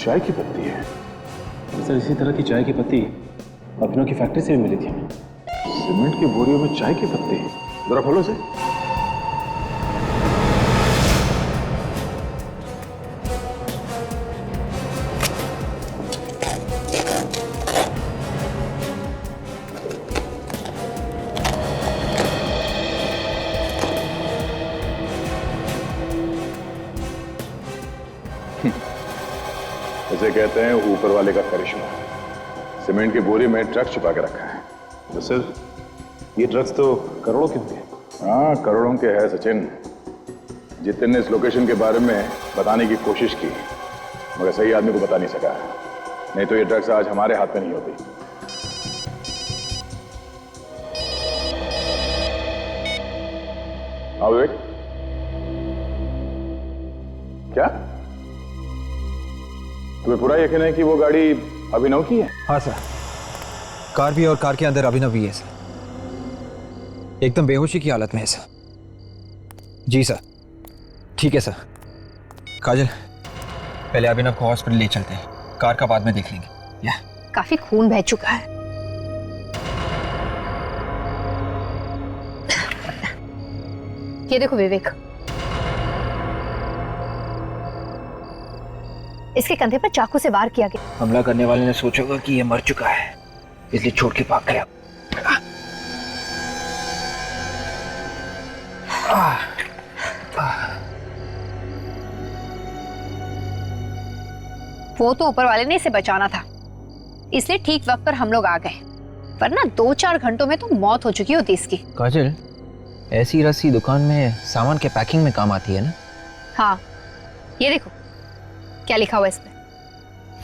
चाय की पत्ती है सर। इसी तरह की चाय की पत्ती अभिनव की फैक्ट्री से भी मिली थी हमें। सीमेंट की बोरियों में चाय की पत्ती, जरा खोलो से। इसे कहते हैं ऊपर वाले का करिश्मा। सीमेंट की बोरी में ड्रग्स छुपा के रखा है। तो सर, ये ड्रग्स तो करोड़ों के होंगे। हाँ, करोड़ों के है सचिन। जितेन ने इस लोकेशन के बारे में बताने की कोशिश की मगर सही आदमी को बता नहीं सका। नहीं तो ये ड्रग्स आज हमारे हाथ में नहीं होती। हाँ विवेक, क्या तुम्हें पूरा यकीन है कि वो गाड़ी अभिनव की है? हाँ सर, कार भी और कार के अंदर अभिनव भी है सर। एकदम बेहोशी की हालत में है सर। जी सर, ठीक है सर। काजल, पहले अभिनव को हॉस्पिटल ले चलते हैं, कार का बाद में देख लेंगे। या काफी खून बह चुका है। ये देखो विवेक, इसके कंधे पर चाकू से वार किया गया। हमला करने वाले ने सोचा होगा कि ये मर चुका है, इसलिए छोड़ के भाग गया। वो तो ऊपर वाले ने इसे बचाना था, इसलिए ठीक वक्त पर हम लोग आ गए, वरना 2-4 घंटों में तो मौत हो चुकी होती इसकी। काजल, ऐसी रस्सी दुकान में सामान के पैकिंग में काम आती है ना? हाँ, ये देखो क्या लिखा हुआ है इसमें,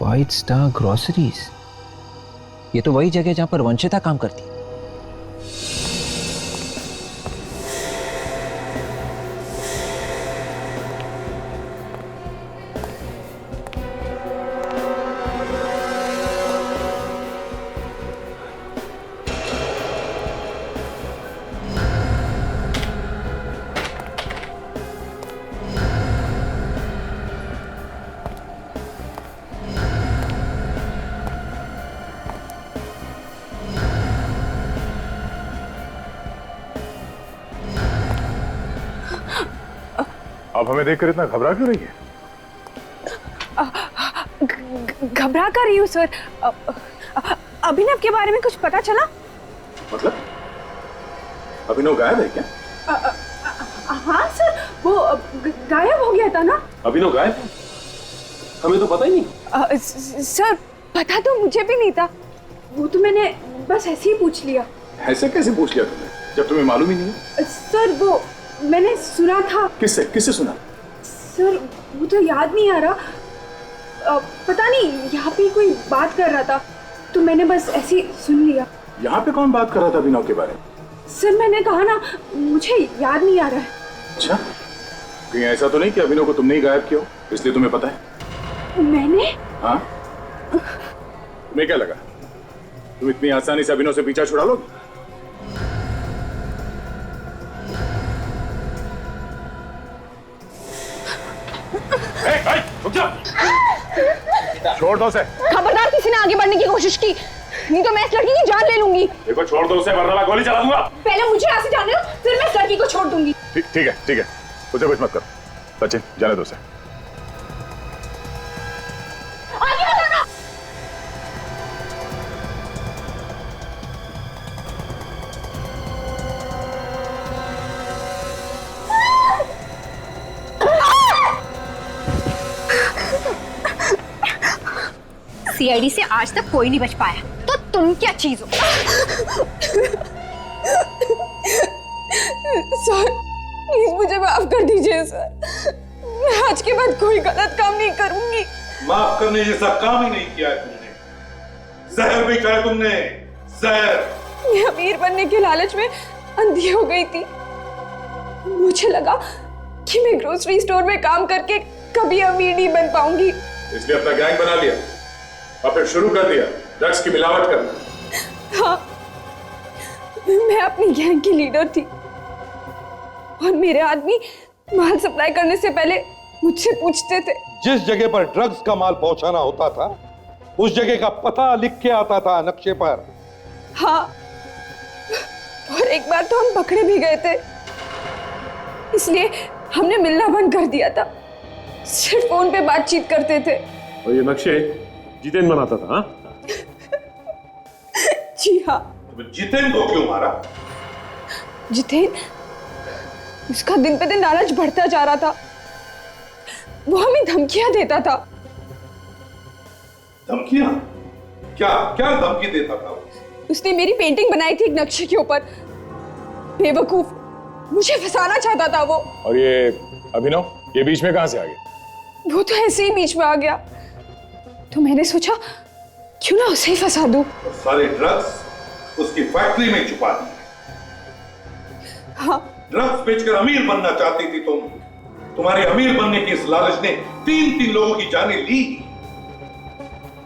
व्हाइट स्टार ग्रोसरीज। ये तो वही जगह जहां पर वंशिता काम करती है। आप हमें देखकर इतना घबरा क्यों रही है? घबरा कर रही हूँ सर। अभिनव के बारे में कुछ पता चला? मतलब अभिनव गायब है क्या? हाँ सर, वो गायब हो गया था ना। अभिनव गायब है? हमें तो पता ही नहीं। सर पता तो मुझे भी नहीं था, वो तो मैंने बस ऐसे ही पूछ लिया। ऐसे कैसे पूछ लिया तुमने जब तुम्हें मालूम ही नहीं है? सर वो मैंने सुना था। किससे किससे सुना? सर वो तो याद नहीं आ रहा, पता नहीं, यहाँ पे कोई बात कर रहा था तो मैंने बस ऐसे ही सुन लिया। यहाँ पे कौन बात कर रहा था अभिनव के बारे में? सर मैंने कहा ना, मुझे याद नहीं आ रहा है। अच्छा, कहीं ऐसा तो नहीं कि अभिनव को तुमने ही गायब किया हो इसलिए तुम्हें पता है? मैंने? हाँ, तुम्हें क्या लगा तुम इतनी आसानी से अभिनव से पीछा छुड़ा लोगे? छोड़ दो उसे। खबरदार किसी ने आगे बढ़ने की कोशिश की, नहीं तो मैं इस लड़की की जान ले लूंगी। देखो छोड़ दो उसे वरना मैं गोली चला दूंगा। पहले मुझे यहाँ से जाने दो, फिर मैं इस लड़की को छोड़ दूंगी। ठीक है उसे कुछ मत करो। सचिन जाने दो उसे। आगे बढ़ो। सीआईडी से आज तक कोई नहीं बच पाया, तो तुम क्या चीज हो? सर प्लीज मुझे माफ कर दीजिए सर, मैं आज के बाद कोई गलत काम नहीं करूंगी। माफ करने जैसा काम ही नहीं किया है तुमने। जहर बेचा है तुमने, जहर। मैं अमीर बनने के लालच में अंधी हो गई थी। मुझे लगा कि मैं ग्रोसरी स्टोर में काम करके कभी अमीर नहीं बन पाऊंगी, इसलिए अपना गैंग बना लिया और फिर शुरू कर दिया ड्रग्स की मिलावट करना। हाँ, मैं अपनी गैंग की लीडर थी और मेरे आदमी माल सप्लाई करने से पहले मुझसे पूछते थे। जिस जगह पर ड्रग्स का माल पहुंचाना होता था उस जगह का पता लिख के आता था नक्शे पर। हाँ, और एक बार तो हम पकड़े भी गए थे, इसलिए हमने मिलना बंद कर दिया था, सिर्फ फोन पे बातचीत करते थे। और ये नक्शे जितेन बनाता था? हाँ? जी हाँ। जितेन को क्यों मारा? जितेन, उसका दिन पे दिन लालच बढ़ता जा रहा था, वो हमें धमकियां देता था। धमकियां? क्या क्या धमकी देता था? उसने मेरी पेंटिंग बनाई थी एक नक्शे के ऊपर, बेवकूफ, मुझे फंसाना चाहता था वो। और ये अभिनव ये बीच में कहां से आ गया? वो तो ऐसे ही बीच में आ गया, तो मैंने सोचा क्यों ना उसे ही फंसा दूं। सारे ड्रग्स उसकी फैक्ट्री में छुपा दिए। हाँ। ड्रग्स बेचकर अमीर बनना चाहती थी तुम। तुम्हारे अमीर बनने की इस लालच ने 3 लोगों की जानें ली,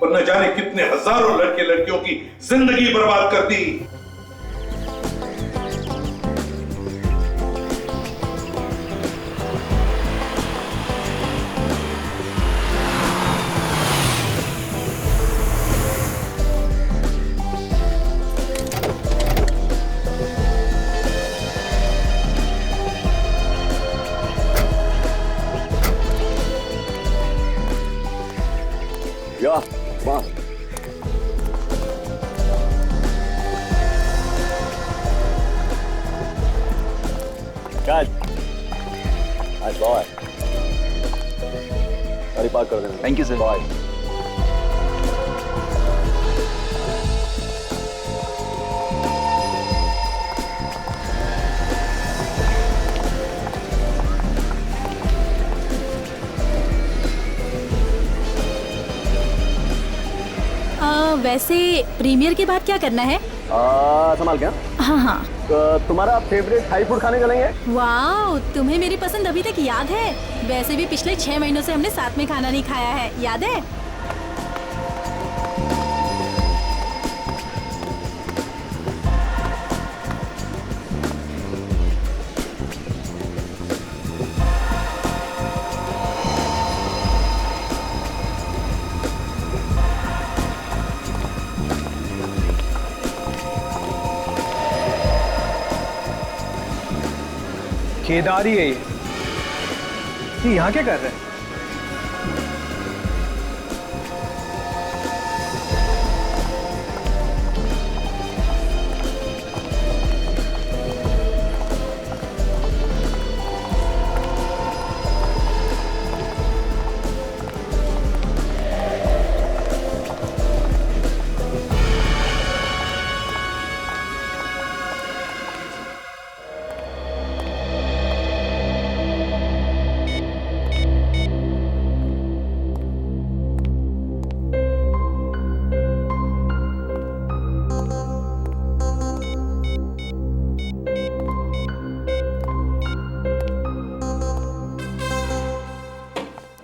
पर न जाने कितने हजारों लड़के लड़कियों की जिंदगी बर्बाद कर दी। या वाह, नाइस बॉय। गाड़ी पार्क कर देना। Thank you sir. बाय। वैसे प्रीमियर के बाद क्या करना है? संभाल क्या? हाँ। तुम्हारा फेवरेट थाई फूड खाने चलेंगे? वाह, तुम्हें मेरी पसंद अभी तक याद है? वैसे भी पिछले 6 महीनों से हमने साथ में खाना नहीं खाया है, याद है? केदारी है ये। ये यहाँ क्या कर रहे हैं?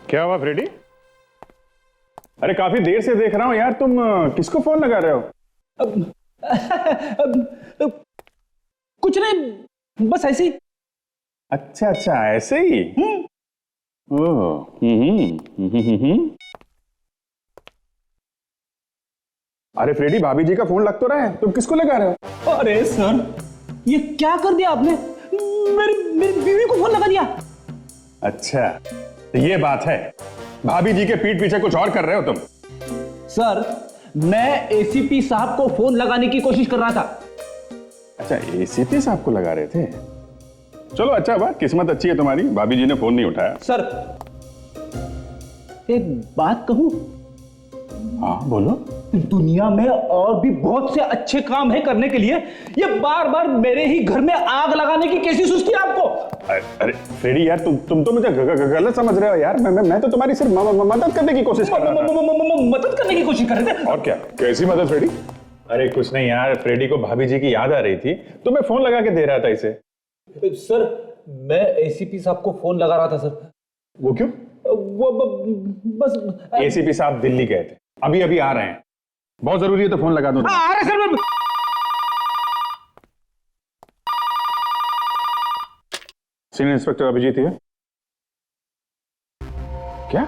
क्या हुआ फ्रेडी? अरे काफी देर से देख रहा हूं यार, तुम किसको फोन लगा रहे हो? कुछ नहीं, बस ऐसे ही। अच्छा अच्छा, ऐसे ही। ओह, अरे फ्रेडी, भाभी जी का फोन लग तो रहा है, तुम किसको लगा रहे हो? अरे सर, ये क्या कर दिया आपने? मेरी बीवी को फोन लगा दिया। अच्छा, तो ये बात है, भाभी जी के पीठ पीछे कुछ और कर रहे हो तुम? सर, मैं एसीपी साहब को फोन लगाने की कोशिश कर रहा था। अच्छा, एसीपी साहब को लगा रहे थे? चलो अच्छा हुआ, किस्मत अच्छी है तुम्हारी, भाभी जी ने फोन नहीं उठाया। सर, एक बात कहूं? हाँ बोलो। दुनिया में और भी बहुत से अच्छे काम है करने के लिए, ये बार बार मेरे ही घर में आग लगाने की कैसी सुस्ती है आपको? अरे फ्रेडी यार, तुम तो मुझे गलत समझ रहे हो यार। मैं तो तुम्हारी सिर्फ मदद करने की कोशिश कर रहा था। मदद करने की कोशिश कर रहे थे? और क्या, कैसी मदद फ्रेडी? अरे कुछ नहीं यार, फ्रेडी को भाभी जी की याद आ रही थी तो मैं फोन लगा के दे रहा था इसे। सर, मैं एसीपी साहब को फोन लगा रहा था सर। वो क्यों? वो बस एसीपी साहब दिल्ली गए थे, अभी अभी आ रहे हैं, बहुत जरूरी है तो फोन लगा दो। आ रहे सर। सीनियर इंस्पेक्टर अभिजीत है। क्या?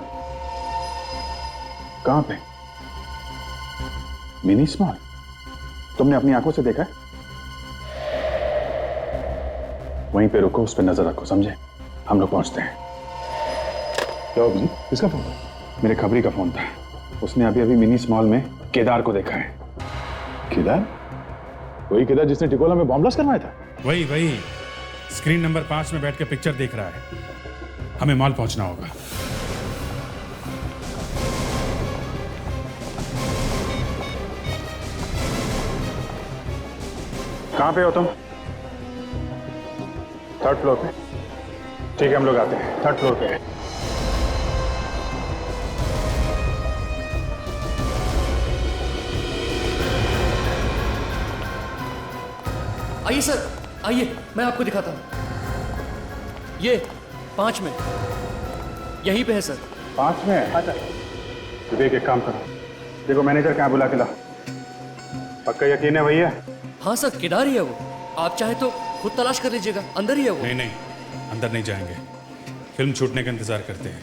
कहां पे? Mini small? तुमने अपनी आंखों से देखा है? वहीं पे रुको, उस पर नजर रखो, समझे? हम लोग पहुंचते हैं। क्या अभिजीत, किसका फोन था? मेरे खबरी का फोन था, उसने अभी अभी मिनी स्मॉल में केदार को देखा है। केदार? वही केदार जिसने टिकोला में बॉम्ब ब्लास्ट करवाया था? वही स्क्रीन नंबर 5 में बैठ के पिक्चर देख रहा है। हमें मॉल पहुंचना होगा। कहां पे हो तुम? 3rd फ्लोर पे? ठीक है, हम लोग आते हैं, 3rd फ्लोर पे है। आइए सर, आइए, मैं आपको दिखाता हूँ। ये 5 में, यहीं पे है सर। 5 में? अच्छा। विवेक, एक काम करो, देखो मैनेजर कहाँ बुला के लाओ। पक्का यकीन है भैया? हाँ सर, केदार ही है वो। आप चाहे तो खुद तलाश कर लीजिएगा, अंदर ही है वो। नहीं, अंदर नहीं जाएंगे, फिल्म छूटने का इंतजार करते हैं।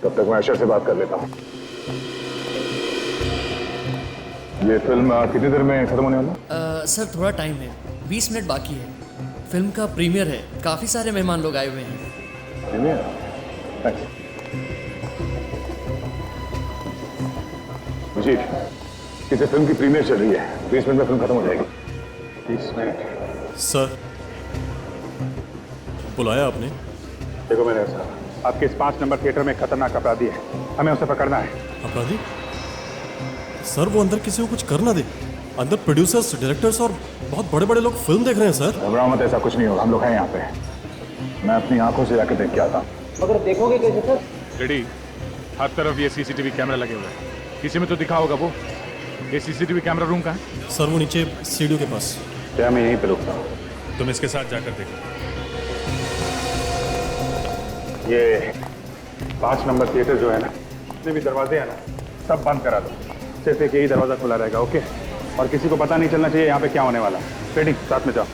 तब तक मैं अशर से बात कर लेता हूँ। ये फिल्म कितनी देर में खत्म होने वाला? सर थोड़ा टाइम है, 20 मिनट बाकी है। फिल्म का प्रीमियर है, काफी सारे मेहमान लोग आए हुए हैं। प्रीमियर? जी, किसी फिल्म की प्रीमियर चल रही है, 20 मिनट में फिल्म खत्म हो जाएगी। 20 मिनट? सर, बुलाया आपने? देखो मैंने साहब, आपके इस 5 नंबर थिएटर में खतरनाक अपराधी है, हमें उसे पकड़ना है। अपराधी? सर, वो अंदर किसी को कुछ कर ना दे। अंदर प्रोड्यूसर्स, डायरेक्टर्स और बहुत बड़े बड़े लोग फिल्म देख रहे हैं सर। घबराओ मत, ऐसा कुछ नहीं होगा, हम लोग हैं यहाँ पे। मैं अपनी आंखों से जाकर देख के आता हूँ। मगर देखोगे कैसे सर? रेडी, हर तरफ ये सीसीटीवी कैमरा लगे हुए हैं, किसी में तो दिखा होगा वो। ये सीसीटीवी कैमरा रूम कहाँ है? सर, वो नीचे सीढ़ियों के पास। क्या मैं यहीं पे रुकता हूँ? तुम इसके साथ जाकर देखो। ये 5 नंबर थिएटर जो है ना, जितने भी दरवाजे हैं ना, सब बंद करा दो। सिर्फ एक यही दरवाजा खुला रहेगा, ओके? और किसी को पता नहीं चलना चाहिए यहाँ पे क्या होने वाला है। रेडी, साथ में जाओ।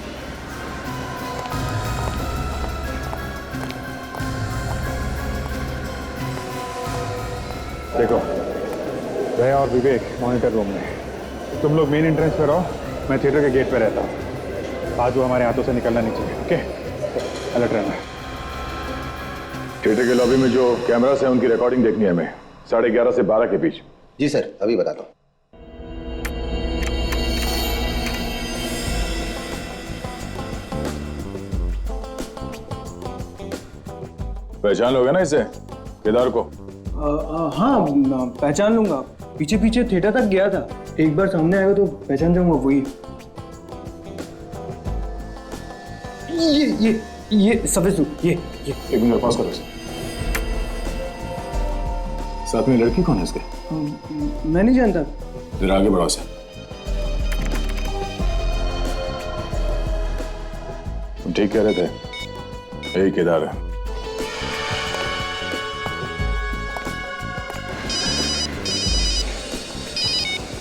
देखो, जया और विवेक मॉनिटर रूम में, तुम लोग मेन एंट्रेंस पे रहो, मैं थिएटर के गेट पे रहता हूँ। आज वो हमारे हाथों से निकलना नहीं चाहिए, ओके? अलर्ट रहना। थिएटर के लॉबी में जो कैमरास हैं उनकी रिकॉर्डिंग देखनी है हमें 11:30 से 12 के बीच। जी सर, अभी बताता हूँ। पहचान लोगे ना इसे, केदार को? हाँ पहचान लूंगा, पीछे पीछे थिएटर तक गया था, एक बार सामने आएगा तो पहचान जाऊंगा। वही ये सफेद सूट, ये एक मिनट पास करो इसे। साथ में लड़की कौन है इसके? मैं नहीं जानता। फिर आगे बढ़ाओ इसे। तुम ठीक कह रहे थे, यही केदार है।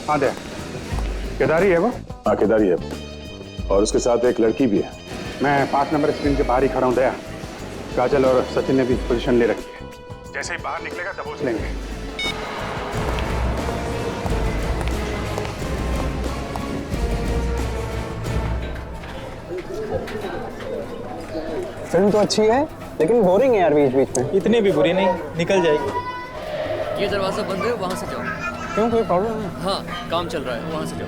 हाँ दे, केदारी है वो? हाँ केदारी है, और उसके साथ एक लड़की भी है। मैं 5 नंबर स्क्रीन के बाहर ही खड़ा हूँ दया। काजल और सचिन ने भी पोजीशन ले रखी है, जैसे ही बाहर निकलेगा दबोच लेंगे। फिल्म तो अच्छी है लेकिन बोरिंग है यार बीच बीच में। इतनी भी बुरी नहीं, निकल जाएगी। ये दरवाजा बंद है, वहां से जाओ। क्यों, कोई प्रॉब्लम है? हाँ काम चल रहा है, वहां से जाओ।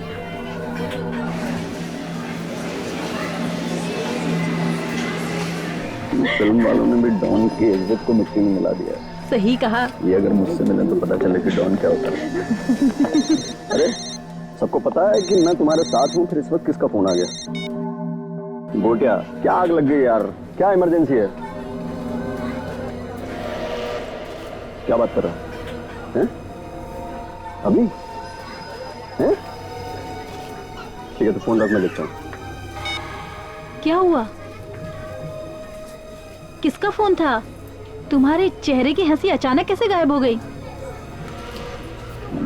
फिल्म वालों ने भी डॉन की इज्जत को मिट्टी में मिला दिया है। सही कहा। ये अगर मुझसे मिले तो पता चले कि डॉन क्या होता है। अरे सबको पता है कि मैं तुम्हारे साथ हूँ, फिर इस वक्त किसका फोन आ गया? गोटिया, क्या आग लग गई यार? क्या इमरजेंसी है? क्या बात कर रहा है? अभी हैं? ठीक है तो फोन रख, मैं देखता हूँ। क्या हुआ? किसका फोन था? तुम्हारे चेहरे की हंसी अचानक कैसे गायब हो गई?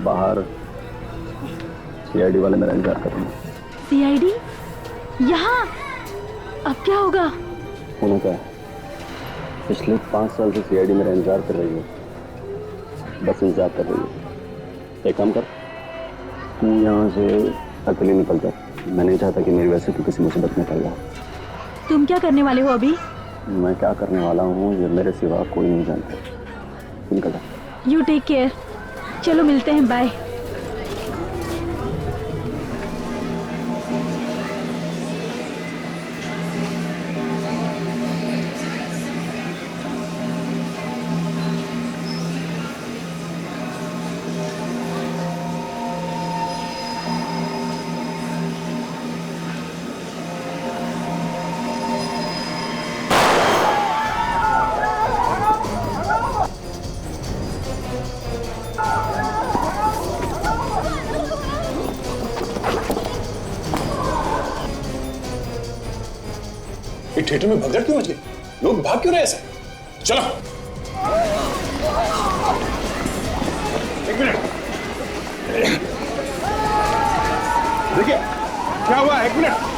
बाहर सीआईडी वाले मेरा इंतजार कर रहे हैं। सीआईडी? यहाँ? अब क्या होगा? होना क्या है? पिछले 5 साल से सीआईडी मेरा इंतजार कर रही है, बस इंतजार कर रही है। एक काम कर, तू यहाँ से अकेले निकल जा। मैं नहीं चाहता कि मेरी वजह से तू किसी मुसीबत में पड़ जाए। तुम क्या करने वाले हो अभी? मैं क्या करने वाला हूँ ये मेरे सिवा कोई नहीं जानता। निकल जा। You take care. चलो मिलते हैं, बाय। थिएटर में भगदड़ क्यों मच गई? लोग भाग क्यों रहे ऐसे? चलो। एक मिनट, देखिए क्या हुआ। एक मिनट,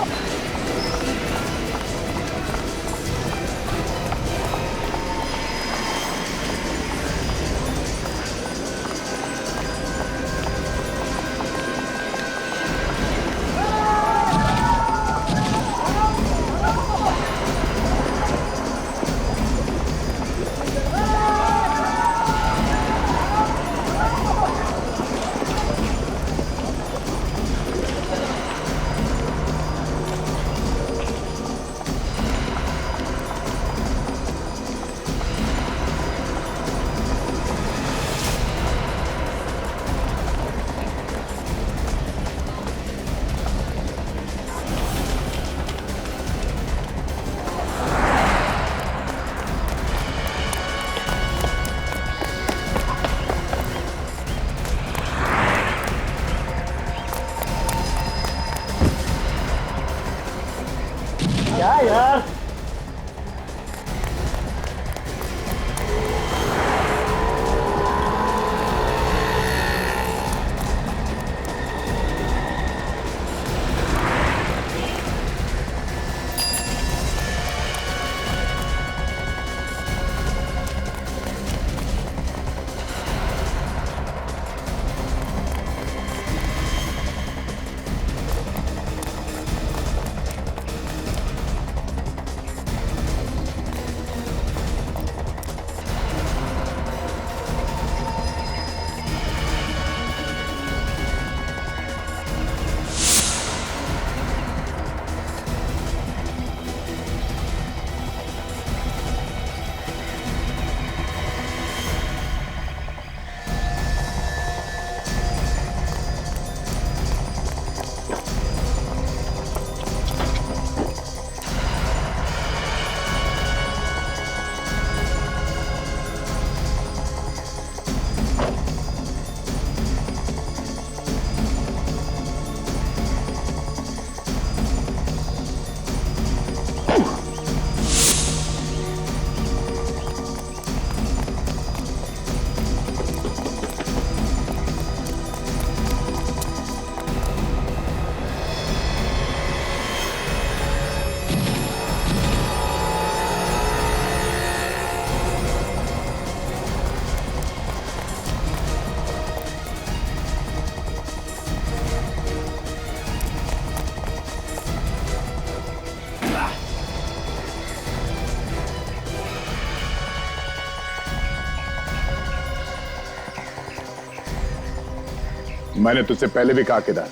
मैंने तुझसे पहले भी कहा किधर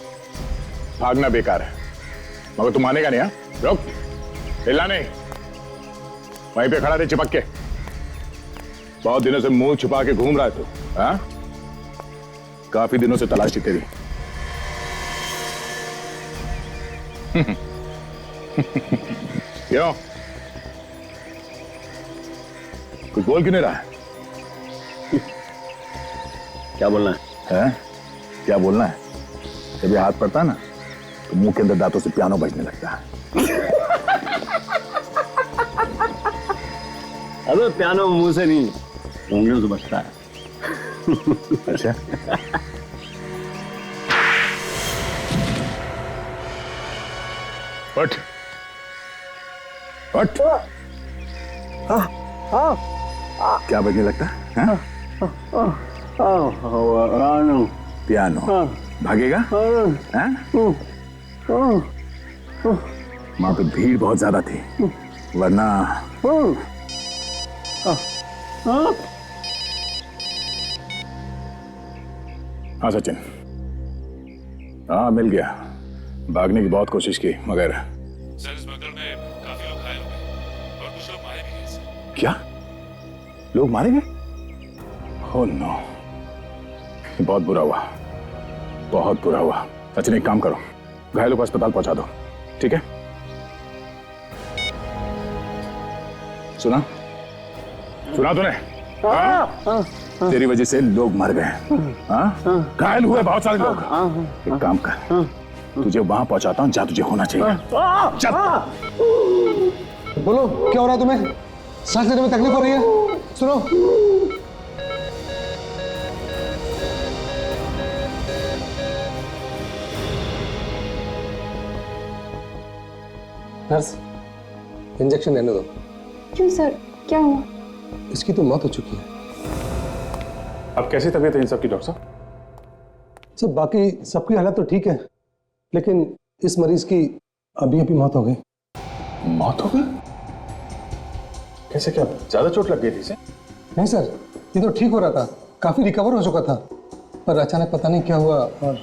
भागना बेकार है, मगर तू मानेगा नहीं। हाँ रुक, हिलना नहीं, वहीं पे खड़ा रहे चिपक के। बहुत दिनों से मुंह छुपा के घूम रहा है तू। हाँ, काफी दिनों से तलाश थी तेरी। क्यों, कुछ बोल क्यों नहीं रहा है? क्या बोलना है? क्या बोलना है? जब ये हाथ पड़ता है ना तो मुंह के अंदर दांतों से पियानो बजने लगता है। अबे पियानो मुंह से नहीं, उंगलियों से बजता है। अच्छा, उठ उठ। क्या बजने लगता है? पियानो। भागेगा? वहां पे भीड़ बहुत ज्यादा थी, वरना हाँ सचिन, हाँ मिल गया। भागने की बहुत कोशिश की मगर सर इस बगल में काफी लोग घायल हो गए और कुछ लोग मारे भी गए सर। क्या लोग मारे गए? ओह नो, बहुत बुरा हुआ, बहुत बुरा हुआ। सचिन एक काम करो, घायलों को अस्पताल पहुंचा दो, ठीक है? सुना सुना तूने? तेरी वजह से लोग मर गए, घायल हुए बहुत सारे लोग। एक काम कर, तुझे वहां पहुंचाता हूं, जा तुझे होना चाहिए। चल। बोलो क्या हो रहा है तुम्हें? सांस लेने में तकलीफ हो रही है? सुनो, नर्स इंजेक्शन देने दो। क्यों सर, क्या हुआ? इसकी तो मौत हो चुकी है। अब कैसी तबीयत है इन सबकी डॉक्टर साहब? सर बाकी सबकी हालत तो ठीक है, लेकिन इस मरीज की अभी अभी मौत हो गई। मौत हो गई? कैसे, क्या ज्यादा चोट लग गई थी इसे? नहीं सर, ये तो ठीक हो रहा था, काफी रिकवर हो चुका था, पर अचानक पता नहीं क्या हुआ और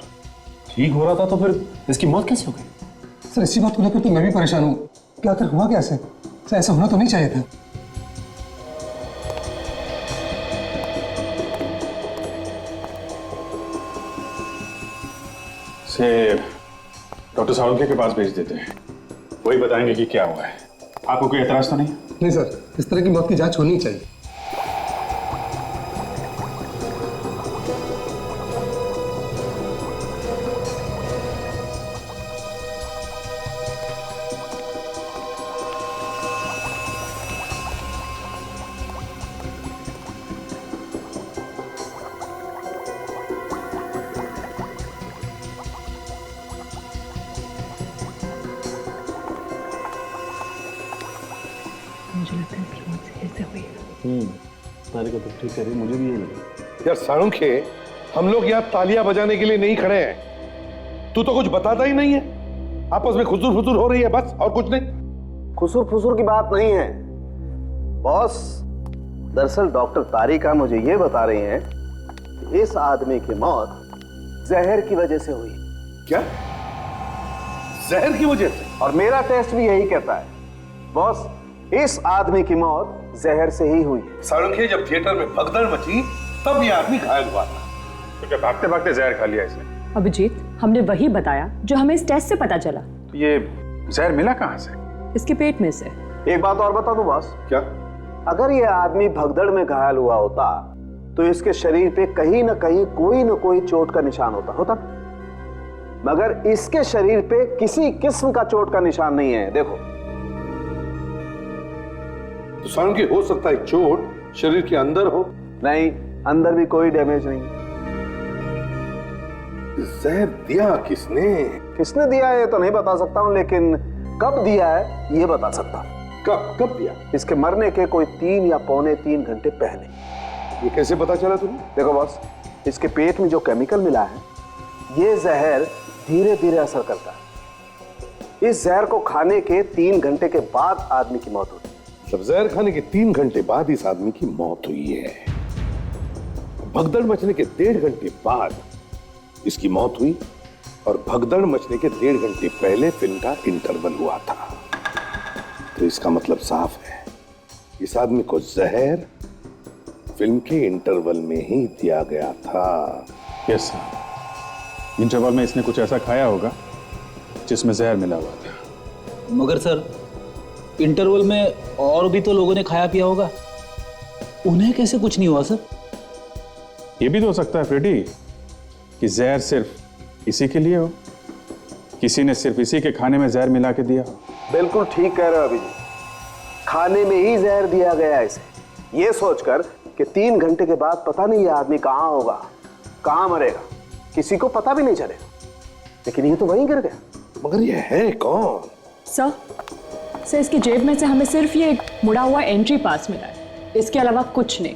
ठीक हो रहा था तो फिर इसकी मौत कैसे हो गई? सर इसी बात को लेकर तो मैं भी परेशान हूँ कि आखिर हुआ कैसे? सर ऐसा होना तो नहीं चाहिए था। से डॉक्टर सावंत के पास भेज देते हैं, वही बताएंगे कि क्या हुआ है। आपको कोई एतराज तो नहीं? नहीं सर, इस तरह की मौत की जांच होनी चाहिए। तारे का तो ठीक है, मुझे भी यही लगा। यार साळुंखे, हम लोग यहाँ तालियां बजाने के लिए नहीं खड़े हैं। तू तो कुछ बताता ही नहीं है, आपस में खुसुर फुसुर हो रही है बस, और कुछ नहीं। खुसुर फुसुर की बात नहीं है बॉस। दरअसल डॉक्टर तारिका मुझे ये बता रही हैं कि इस आदमी की मौत जहर की वजह से हुई। क्या? जहर की वजह से? और मेरा टेस्ट भी यही कहता है बॉस, इस आदमी की मौत जहर से ही हुई है। साळुंखे, जब थिएटर में भगदड़ मची तब ये आदमी घायल हुआ था। तो क्या भागते भागते जहर खा लिया इसने? अभिजीत, हमने वही बताया जो हमें इस टेस्ट से पता चला। तो ये जहर मिला कहाँ से? इसके पेट में से। एक बात और बता दूं बॉस। क्या? अगर ये आदमी भगदड़ में घायल हुआ होता तो इसके शरीर पे कहीं ना कहीं कोई ना कोई चोट का निशान होता, मगर इसके शरीर पे किसी किस्म का चोट का निशान नहीं है। देखो तो साळुंखे, हो सकता है चोट शरीर के अंदर हो। नहीं, अंदर भी कोई डैमेज नहीं। जहर दिया किसने? किसने दिया है तो नहीं बता सकता हूं, लेकिन कब दिया है ये बता सकता हूं। कब दिया? इसके मरने के कोई 3 या पौने 3 घंटे पहले। ये कैसे पता चला तुम्हें? देखो बॉस, इसके पेट में जो केमिकल मिला है, ये जहर धीरे धीरे असर करता है। इस जहर को खाने के 3 घंटे के बाद आदमी की मौत होती है। जब जहर खाने के 3 घंटे बाद इस आदमी की मौत हुई है, भगदड़ मचने के 1.5 घंटे बाद इसकी मौत हुई और भगदड़ मचने के 1.5 घंटे पहले फिल्म का इंटरवल हुआ था। तो इसका मतलब साफ है, इस आदमी को जहर फिल्म के इंटरवल में ही दिया गया था। यस सर, इंटरवल में इसने कुछ ऐसा खाया होगा जिसमें जहर मिला हुआ था। मगर सर, इंटरवल में और भी तो लोगों ने खाया पिया होगा, उन्हें कैसे कुछ नहीं हुआ सर? ये भी तो हो सकता है फ्रेडी कि जहर सिर्फ इसी के लिए हो, किसी ने सिर्फ इसी के खाने में जहर मिला के दिया हो। बिल्कुल ठीक कह रहे हो अभिजीत, खाने में ही जहर दिया गया है इसे, ये सोचकर कि 3 घंटे के बाद पता नहीं ये आदमी कहाँ होगा, कहाँ मरेगा, किसी को पता भी नहीं चलेगा। लेकिन ये तो वहीं गिर गया। मगर ये है कौन? सर इसकी जेब में से हमें सिर्फ ये एक मुड़ा हुआ एंट्री पास मिला है, इसके अलावा कुछ नहीं।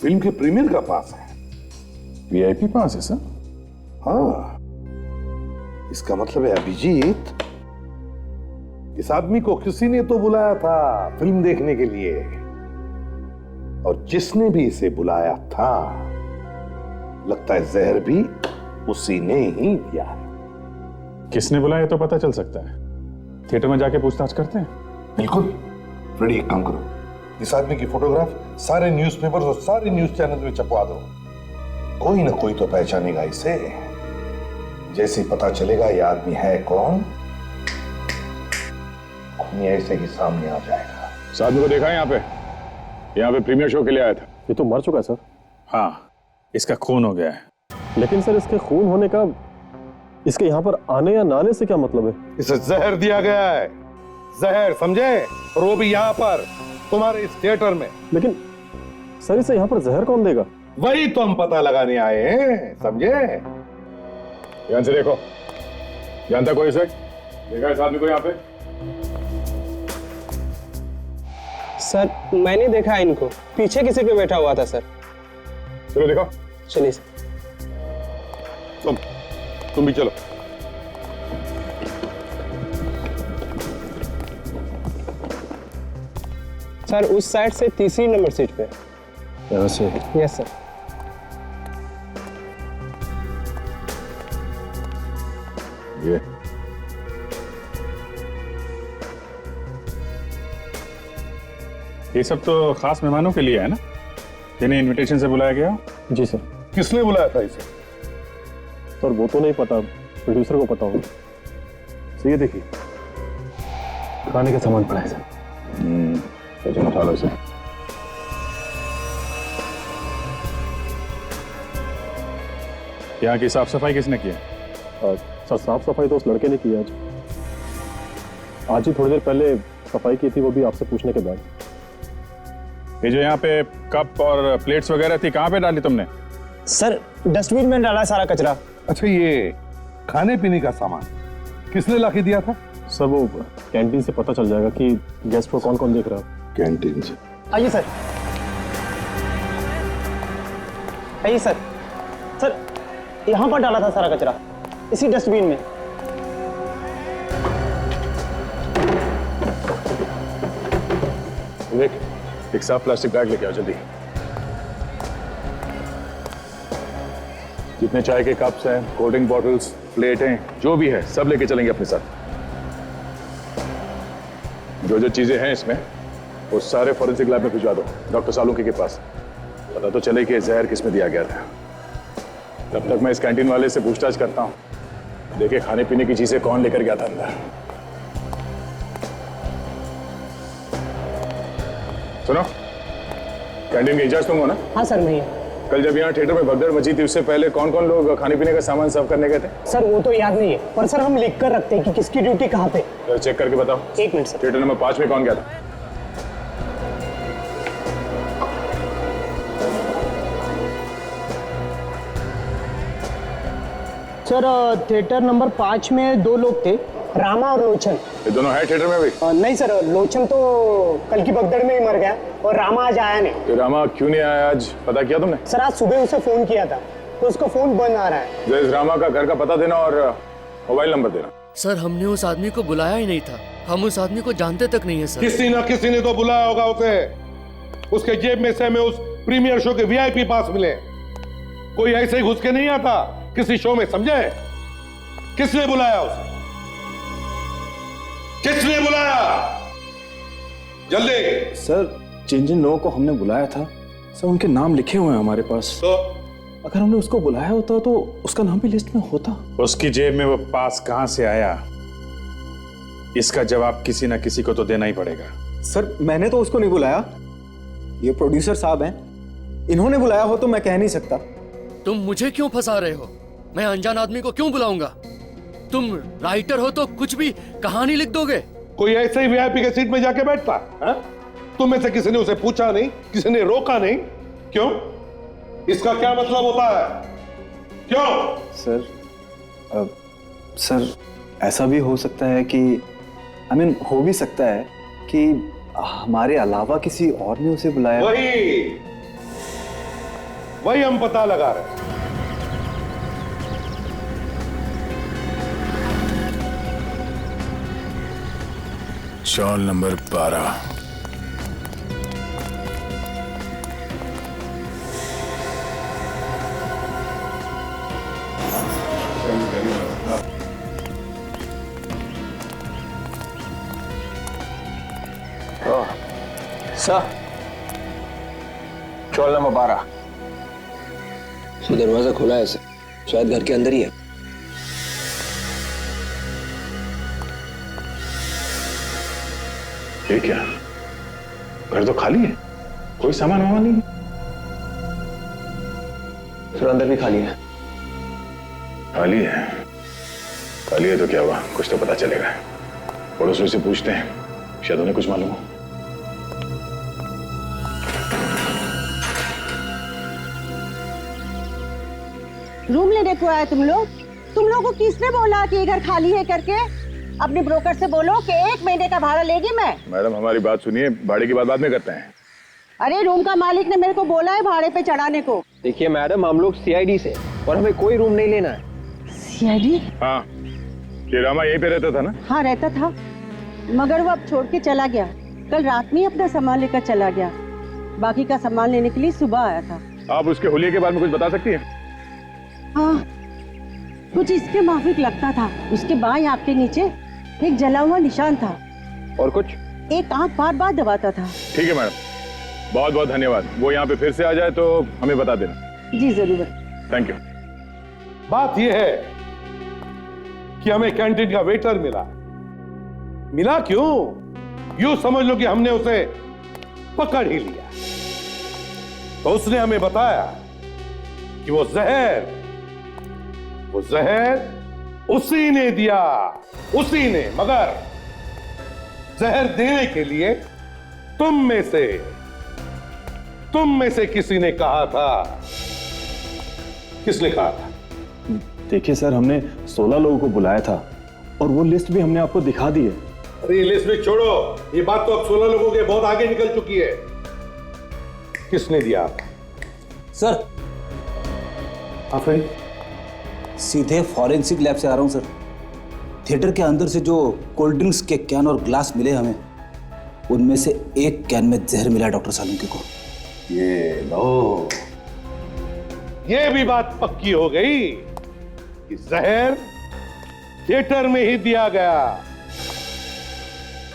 फिल्म के प्रीमियर का पास है? वीआईपी पास है सर? हाँ, इसका मतलब है अभिजीत, इस आदमी को किसी ने तो बुलाया था फिल्म देखने के लिए, और जिसने भी इसे बुलाया था लगता है जहर भी उसी ने ही दिया है। किसने बुलाया तो पता चल सकता है, थिएटर में जाके पूछताछ करते हैं। बिल्कुल। फ्रेडी, एक काम करो, इस आदमी की फोटोग्राफ सारे न्यूज़पेपर्स और सारे न्यूज चैनल में छपवा दो, कोई ना कोई तो पहचानेगा इसे। जैसे ही पता चलेगा ये आदमी है कौन, खूनी ऐसे ही सामने आ जाएगा। इस आदमी को देखा है यहाँ पे प्रीमियर शो के लिए आया था। ये तो मर चुका है सर। हाँ, इसका खून हो गया है। लेकिन सर, इसके खून होने का इसके यहाँ पर आने या ना आने से क्या मतलब है? इसे जहर दिया गया है, जहर, समझे? और वो भी यहाँ पर तुम्हारे इस थिएटर में। लेकिन सर, इसे यहाँ पर जहर कौन देगा? वही तो हम पता लगाने आए हैं, समझे? ध्यान से देखो, जानता कोई इसे? देखा इस आदमी को यहाँ पे? सर मैंने देखा इनको, पीछे किसी पे बैठा हुआ था सर। चलो देखो। चलिए सर। तुम भी चलो। सर उस साइड से 3री नंबर सीट पे। यहाँ से? Yes sir. ये सब तो खास मेहमानों के लिए है ना, जिन्हें इनविटेशन से बुलाया गया? जी सर। किसने बुलाया था इसे? सर वो तो नहीं पता, प्रोड्यूसर को पता होगा। तो ये देखिए, खाने का सामान पड़ा है सर। चलो उठा लो इसे। यहाँ की साफ सफाई किसने की? सर साफ सफाई तो उस लड़के ने की आज ही थोड़ी देर पहले सफाई की थी, वो भी आपसे पूछने के बाद। ये जो यहाँ पे कप और प्लेट्स वगैरह थी, कहाँ पे डाली तुमने? सर डस्टबिन में डाला सारा कचरा। अच्छा, ये खाने पीने का सामान किसने लाके दिया था? सर वो कैंटीन से पता चल जाएगा कि गेस्ट को कौन कौन देख रहा है। कैंटीन से? आइए सर, आइए सर। सर यहाँ पर डाला था सारा कचरा, इसी डस्टबिन में। देख, एक साफ प्लास्टिक बैग लेके आओ जल्दी। जितने चाय के कप्स हैं, कोल्ड ड्रिंक बॉटल्स, प्लेटें, जो भी है सब लेके चलेंगे अपने साथ। जो जो चीजें हैं इसमें वो सारे फॉरेंसिक लैब में भिजवा दो, डॉक्टर सालुंकी के पास। पता तो चले कि जहर किसमें दिया गया था। तब तक मैं इस कैंटीन वाले से पूछताछ करता हूँ, देखे खाने पीने की चीजें कौन लेकर गया था अंदर। सुनो, कैंटीन के इंचार्ज तुम हो ना? हाँ सर, मैं। कल जब यहाँ थिएटर में भगदड़ मची थी, उससे पहले कौन कौन लोग खाने पीने का सामान सर्व करने गए थे? सर वो तो याद नहीं है, पर सर हम लिख कर रखते हैं कि किसकी ड्यूटी कहाँ पे। चेक करके बताओ। 1 मिनट सर। थिएटर नंबर 5 में कौन गया था? सर थिएटर नंबर 5 में 2 लोग थे, रामा और लोचन। ये दोनों है थिएटर में भी? नहीं सर, लोचन तो कल की भगदड़ में ही मर गया और रामा आज आया नहीं। तो रामा क्यों नहीं आया आज, पता किया तुमने? सर आज सुबह उसे फोन किया था तो उसका फोन बंद आ रहा है। जय रामा का घर का पता देना और मोबाइल नंबर देना। सर हमने उस आदमी को बुलाया ही नहीं था, हम उस आदमी को जानते तक नहीं है सर। किसी ना किसी ने तो बुलाया होगा उसे। उसके जेब में से हमें उस प्रीमियर शो के वीआईपी पास मिले, कोई ऐसे ही घुस के नहीं आता किसी शो में, समझे? किसने बुलाया उसे? किसने बुलाया? जल्दी। सर जिन जिन लोगों को हमने बुलाया था सर उनके नाम लिखे हुए हैं हमारे पास। तो अगर हमने उसको बुलाया होता तो उसका नाम भी लिस्ट में होता। उसकी जेब में वो पास कहां से आया, इसका जवाब किसी ना किसी को तो देना ही पड़ेगा। सर मैंने तो उसको नहीं बुलाया, ये प्रोड्यूसर साहब हैं, इन्होंने बुलाया हो तो मैं कह नहीं सकता। तुम मुझे क्यों फंसा रहे हो? मैं अनजान आदमी को क्यों बुलाऊंगा? तुम राइटर हो तो कुछ भी कहानी लिख दोगे। कोई ऐसे ही वीआईपी के सीट में जाके बैठता है? तुम में से किसी ने उसे पूछा नहीं, किसी ने रोका नहीं, क्यों? इसका क्या मतलब होता है? क्यों? सर ऐसा भी हो सकता है कि हो भी सकता है कि हमारे अलावा किसी और ने उसे बुलाया। वही हम पता लगा रहे हैं। चौल नंबर 12। सर चौल नंबर 12। दरवाजा खुला है सर, शायद घर के अंदर ही है। ये क्या, घर तो खाली है, कोई सामान वामान नहीं है? सर अंदर भी खाली है। खाली है? खाली है तो क्या हुआ, कुछ तो पता चलेगा। पड़ोसियों से पूछते हैं, शायद उन्हें कुछ मालूम हो। रूम लेने को आए तुम लोग? तुम लोगों को किसने बोला कि ये घर खाली है करके? अपने ब्रोकर से बोलो कि 1 महीने का भाड़ा लेगी मैं। मैडम हमारी बात सुनिए, भाड़े की बात बाद में करते हैं। अरे रूम का मालिक ने मेरे को बोला है भाड़े पे चढ़ाने को। देखिए मैडम, हम लोग सीआईडी से और हमें कोई रूम नहीं लेना है। सीआईडी? हाँ, ये रामा यहीं पे रहता था ना? हाँ रहता था, मगर वो अब छोड़ के चला गया। कल रात में ही अपना सामान लेकर चला गया। बाकी का सामान लेने के लिए सुबह आया था। आप उसके हुलिये के बारे में कुछ बता सकती हैं? हाँ, कुछ इसके माफिक लगता था। उसके बाएं आंख के नीचे एक जला हुआ निशान था। और कुछ? एक आंख बार बार दबाता था। ठीक है मैडम, बहुत बहुत धन्यवाद। वो यहाँ पे फिर से आ जाए तो हमें बता देना। जी जरूर। Thank you. बात यह है कि हमें कैंटीन का वेटर मिला क्यों? यूं समझ लो कि हमने उसे पकड़ ही लिया। तो उसने हमें बताया कि वो जहर उसी ने दिया, उसी ने। मगर जहर देने के लिए तुम में से किसी ने कहा था। किसने कहा था? देखिए सर, हमने 16 लोगों को बुलाया था और वो लिस्ट भी हमने आपको दिखा दी है। अरे लिस्ट में छोड़ो, ये बात तो अब 16 लोगों के बहुत आगे निकल चुकी है। किसने दिया? सर सीधे फॉरेंसिक लैब से आ रहा हूं सर। थिएटर के अंदर से जो कोल्ड ड्रिंक्स के कैन और ग्लास मिले हमें, उनमें से एक कैन में जहर मिला डॉक्टर सालुंके को। ये लो, ये भी बात पक्की हो गई कि जहर थिएटर में ही दिया गया।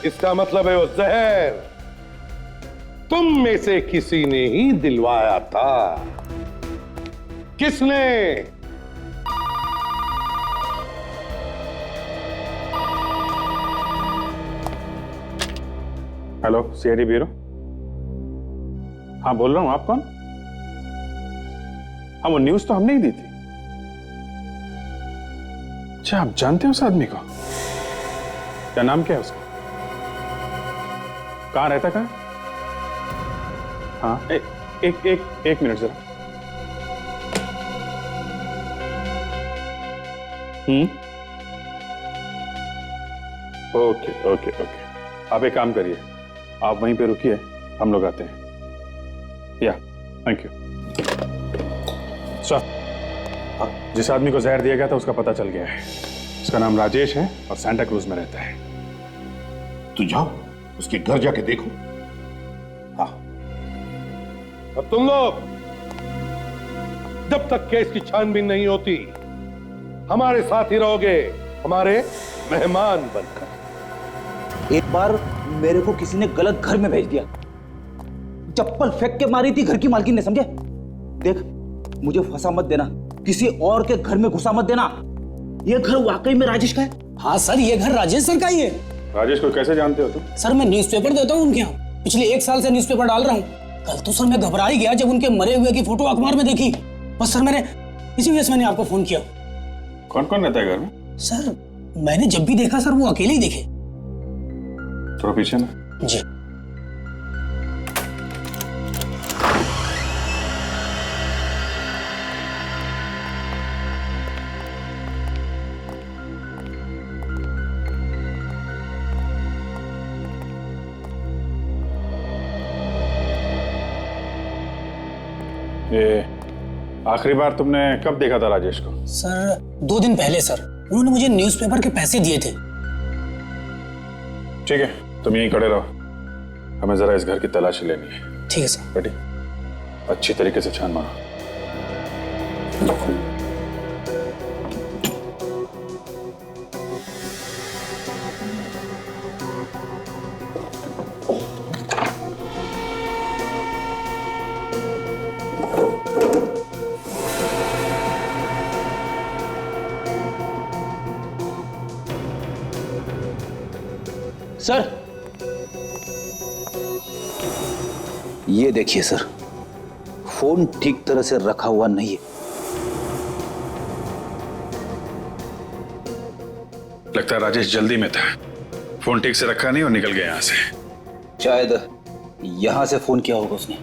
इसका मतलब है वो जहर तुम में से किसी ने ही दिलवाया था। किसने? Hello, CID bureau. हाँ बोल रहा हूं, आप कौन? हाँ, वो न्यूज तो हमने ही दी थी। अच्छा, आप जानते हो उस आदमी को? क्या नाम क्या है उसका? कहां रहता? कहां? हाँ, एक मिनट जरा। ओके ओके ओके, आप एक काम करिए, आप वहीं पे रुकिए, हम लोग आते हैं। या थैंक यू सर। जिस आदमी को जहर दिया गया था उसका पता चल गया है। उसका नाम राजेश है और सांता क्रूज में रहता है। तू जाओ उसके घर जाके देखो। हाँ, अब तुम लोग जब तक केस की छानबीन नहीं होती हमारे साथ ही रहोगे, हमारे मेहमान बनकर। एक बार मेरे को किसी ने गलत घर में भेज दिया, चप्पल फेंक के मारी थी घर की मालकिन ने, समझे? देख, मुझे फंसा मत देना, किसी और के घर में घुसा मत देना। ये घर वाकई में राजेश का है? हाँ सर, ये घर राजेश सर का ही है। राजेश को कैसे जानते हो तुम? सर मैं न्यूज़पेपर देता हूँ उनके यहाँ, पिछले 1 साल से न्यूज़पेपर डाल रहा हूँ। कल तो सर मैं घबरा ही गया जब उनके मरे हुए की फोटो अखबार में देखी। बस सर मैंने इसी वजह से मैंने आपको फोन किया। कौन कौन रहता है घर में? सर मैंने जब भी देखा सर वो अकेले ही दिखे। थोड़ा पीछे ना। जी। ये आखिरी बार तुमने कब देखा था राजेश को? सर 2 दिन पहले सर, उन्होंने मुझे न्यूज़पेपर के पैसे दिए थे। ठीक है, तुम यहीं खड़े रहो, हमें जरा इस घर की तलाशी लेनी है। ठीक है सर। रेडी? अच्छी तरीके से छान मारो। सर ये देखिए सर, फोन ठीक तरह से रखा हुआ नहीं है। लगता है राजेश जल्दी में था, फोन ठीक से रखा नहीं और निकल गया यहाँ से। शायद यहां से फोन किया होगा उसने।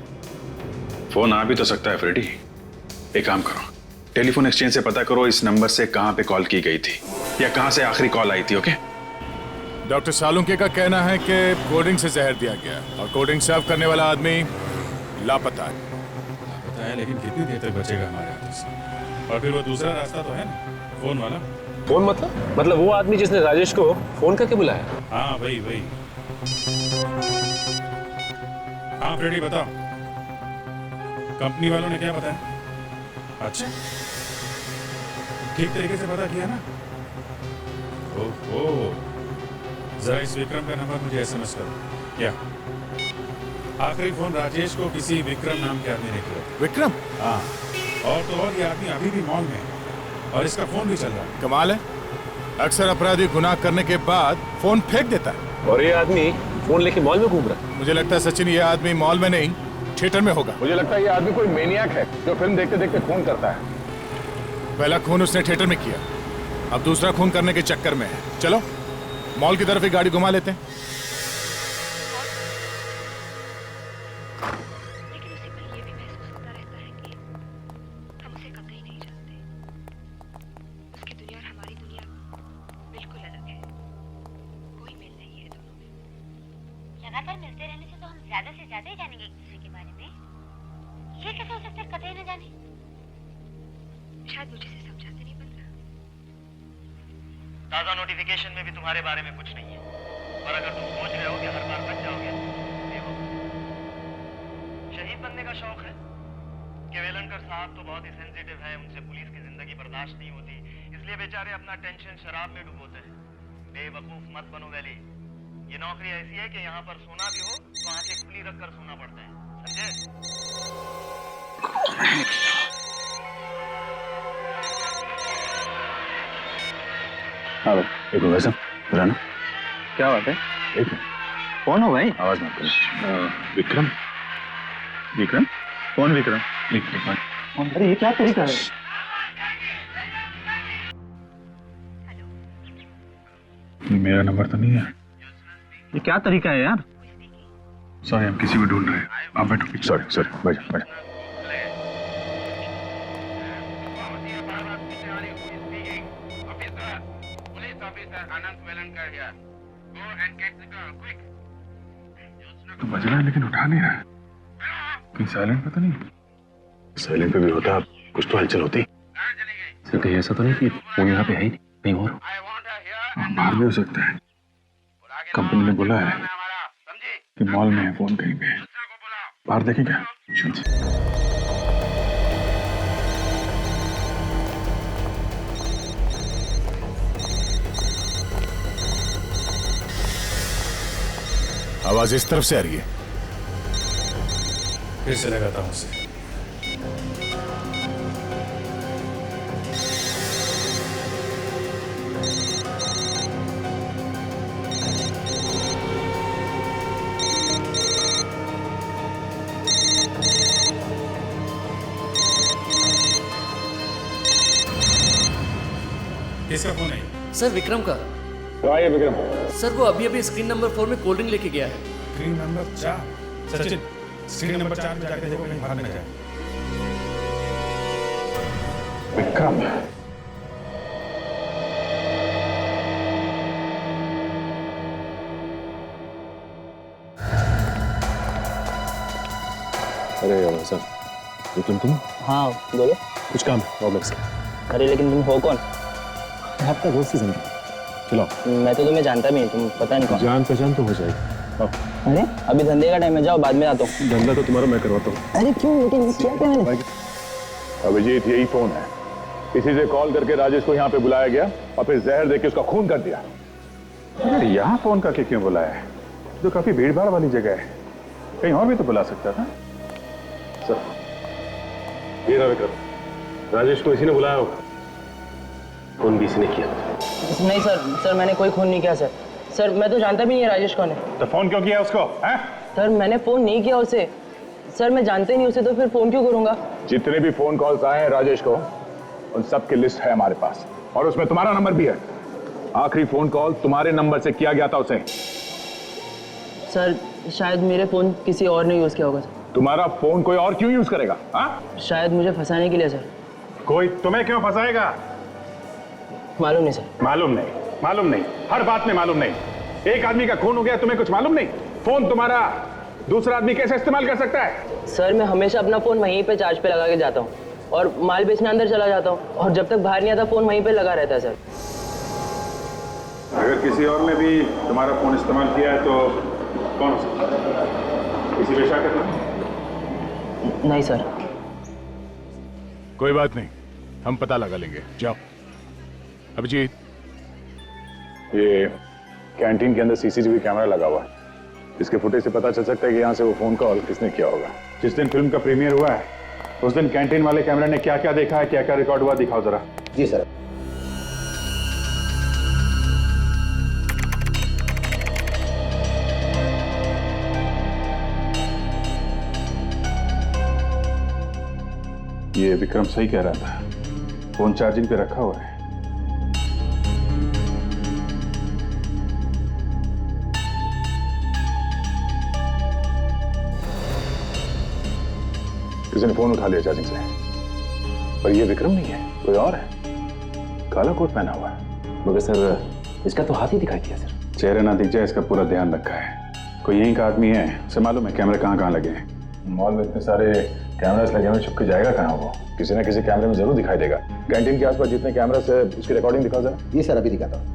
फोन आ भी तो सकता है फ्रेडी। एक काम करो, टेलीफोन एक्सचेंज से पता करो इस नंबर से कहां पे कॉल की गई थी या कहां से आखिरी कॉल आई थी। ओके? डॉक्टर सालुंके का कहना है कि कोडिंग से जहर दिया गया और कोडिंग सर्व करने वाला आदमी लापता है। पता है, लेकिन कितनी देर तक बचेगा हमारे हाथों से? और फिर वो दूसरा रास्ता तो है ना, फोन वाला। फोन मतलब वो आदमी जिसने राजेश को फोन करके बुलाया? हाँ वही। हाँ फ्रेडी बताओ, कंपनी वालों ने क्या बताया? अच्छा, ठीक तरीके से पता किया ना? ओहो, जरा इस विक्रम का नंबर मुझे एसएमएस करो। क्या आखिरी फोन राजेश को किसी विक्रम नाम के आदमी ने किया? विक्रम? हाँ, और तो और ये आदमी अभी भी मॉल में है और इसका फोन भी चल रहा है। कमाल है, अक्सर अपराधी गुनाह करने के बाद फोन फेंक देता है और ये आदमी फोन लेके मॉल में घूम रहा है। मुझे लगता है सचिन, ये आदमी मॉल में नहीं थिएटर में होगा। मुझे लगता है ये आदमी कोई मेनियाक है जो फिल्म देखते देखते खून करता है। पहला खून उसने थिएटर में किया, अब दूसरा खून करने के चक्कर में है। चलो मॉल की तरफ एक गाड़ी घुमा लेते हैं। लगातार मिलते रहने से तो हम ज्यादा से ज्यादा ही जानेंगे एक दूसरे के बारे में। ये कैसे हो सकता है कतई न जाने? शायद मुझे से समझाते नहीं बन रहा। ताजा नोटिफिकेशन में भी तुम्हारे बारे में कुछ नहीं है, और अगर तुम सोच रहे हो कि हर बार बच जाओगे, देखो शहीद बनने का शौक है कि वेलनकर साहब तो बहुत ही सेंसिटिव है, उनसे पुलिस की जिंदगी बर्दाश्त नहीं होती, इसलिए बेचारे अपना टेंशन शराब में डुबोते हैं। बेवकूफ मत बनो वैली, ये नौकरी ऐसी है कि यहाँ पर सोना भी हो तो आंखें खुली रखकर सोना पड़ता है, समझे? हेलो, एक हो वैसा ना? क्या बात है? एक कौन हो भाई? आवाज मत करो। विक्रम? विक्रम? कौन विक्रम? अरे ये क्या तरीका है? मेरा नंबर तो नहीं है। ये क्या तरीका है यार? सॉरी, हम किसी को ढूंढ रहे हैं। आप बैठो। सॉरी बैठो। तो बज रहा है लेकिन उठा नहीं रहा है। कहीं साइलेंट पे तो नहीं? साइलेंट पे भी होता कुछ तो हलचल होती। सर कहीं ऐसा तो नहीं कि फोन यहाँ पे है ही नहीं, कहीं और बाहर भी हो सकता है। कंपनी ने बोला है कि मॉल में है, फोन कहीं पे है। बाहर देखें क्या? आवाज इस तरफ से आ रही है। फिर से लगाता हूं उसे। किसका फोन है? सर विक्रम का। तो आइए विक्रम। सर वो अभी अभी स्क्रीन नंबर 4 में कोल्ड ड्रिंक लेके गया है। Screen number 4? Sachin, screen number 4 में जाके देखो कहीं भाग न जाए। विक्रम, अरे यार सर, विक्रम तुम? हाँ बोलो। कुछ काम है, और मेरे से। अरे लेकिन तुम हो कौन? आपका दोस्त ही समझो। चलो। मैं तो तुम्हें जानता भी नहीं, तुम पता नहीं कौन। जान पहचान तो हो जाएगी। आओ। अरे अभी धंधे का टाइम है, जाओ बाद में आता हूँ। धंधा तो तुम्हारा मैं करवाता हूँ। अरे क्यों, लेकिन क्या क्या मैंने? अभिजीत यही फोन है। इसी से कॉल करके राजेश को यहाँ पे बुलाया गया और फिर जहर देके उसका खून कर दिया। अरे यहाँ फोन करके क्यों बुलाया है? जो काफी भीड़ भाड़ वाली जगह है, कहीं और भी तो बुला सकता था। सर ये ना विक्रम, राजेश को इसी ने बुलाया होगा। फोन भी इसी ने किया। नहीं सर मैंने कोई खून नहीं किया सर। सर मैं तो जानता भी नहीं है राजेश कौन है। तो फोन क्यों किया उसको? हैं? सर मैंने फोन नहीं किया उसे। सर मैं जानते ही नहीं उसे, तो फिर फोन क्यों करूंगा? जितने भी फोन कॉल्स आए हैं राजेश को, उन सब की लिस्ट है हमारे पास और उसमें तुम्हारा नंबर भी है। आखिरी फोन कॉल तुम्हारे नंबर से किया गया था उसे। सर शायद मेरे फोन किसी और ने यूज किया होगा सर। तुम्हारा फोन कोई और क्यों यूज करेगा? शायद मुझे फंसाने के लिए सर। कोई तुम्हें क्यों फंसाएगा? मालूम नहीं सर। मालूम नहीं, हर बात में मालूम नहीं। एक आदमी का खून हो गया, तुम्हें कुछ मालूम नहीं? फोन तुम्हारा दूसरा आदमी कैसे इस्तेमाल कर सकता है? सर मैं हमेशा अपना फोन वहीं पे चार्ज पे लगा के जाता हूँ और माल बेचने अंदर चला जाता हूँ, और जब तक बाहर नहीं आता फोन वहीं पे लगा रहता है सर। अगर किसी और ने भी तुम्हारा फोन इस्तेमाल किया है तो कौन हो सकता है? किसी पे शक है तुम्हें? नहीं सर। कोई बात नहीं, हम पता लगा लेंगे। जाओ। अभिजीत, ये कैंटीन के अंदर सीसीटीवी कैमरा लगा हुआ है। इसके फुटेज से पता चल सकता है कि यहाँ से वो फोन कॉल किसने किया होगा। जिस दिन फिल्म का प्रीमियर हुआ है उस दिन कैंटीन वाले कैमरे ने क्या क्या देखा है, क्या क्या रिकॉर्ड हुआ, दिखाओ जरा। जी सर। ये विक्रम सही कह रहा था, फोन चार्जिंग पे रखा हुआ है। किसी ने फोन उठा लिया चार्जिंग से, पर ये विक्रम नहीं है, कोई और है। काला कोट पहना हुआ है। मगर सर इसका तो हाथ ही दिखाई दिया सर। चेहरा ना दिख जाए इसका पूरा ध्यान रखा है। कोई यहीं का आदमी है, उसे मालूम है कैमरे कहाँ कहाँ लगे हैं। मॉल में इतने सारे कैमरास लगे हुए, छुप के जाएगा कहाँ वो? किसी ना किसी कैमरे में जरूर दिखाई देगा। कैंटीन के आसपास जितने कैमरास है उसकी रिकॉर्डिंग दिखाओ जरा। जी सर, अभी दिखाता हूँ।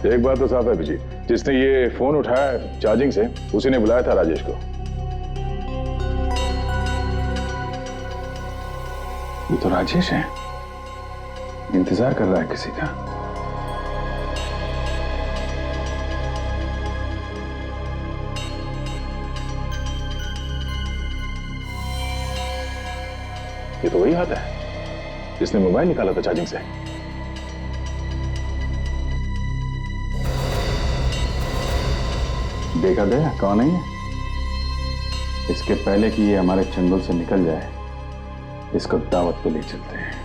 एक बात तो साफ है अभिजीत, जिसने ये फोन उठाया चार्जिंग से उसी ने बुलाया था राजेश को। ये तो राजेश है, इंतजार कर रहा है किसी का। ये तो वही हाथ है जिसने मोबाइल निकाला था चार्जिंग से। देखा गया कौन है ये? इसके पहले कि ये हमारे चंगुल से निकल जाए, इसको दावत पे ले चलते हैं।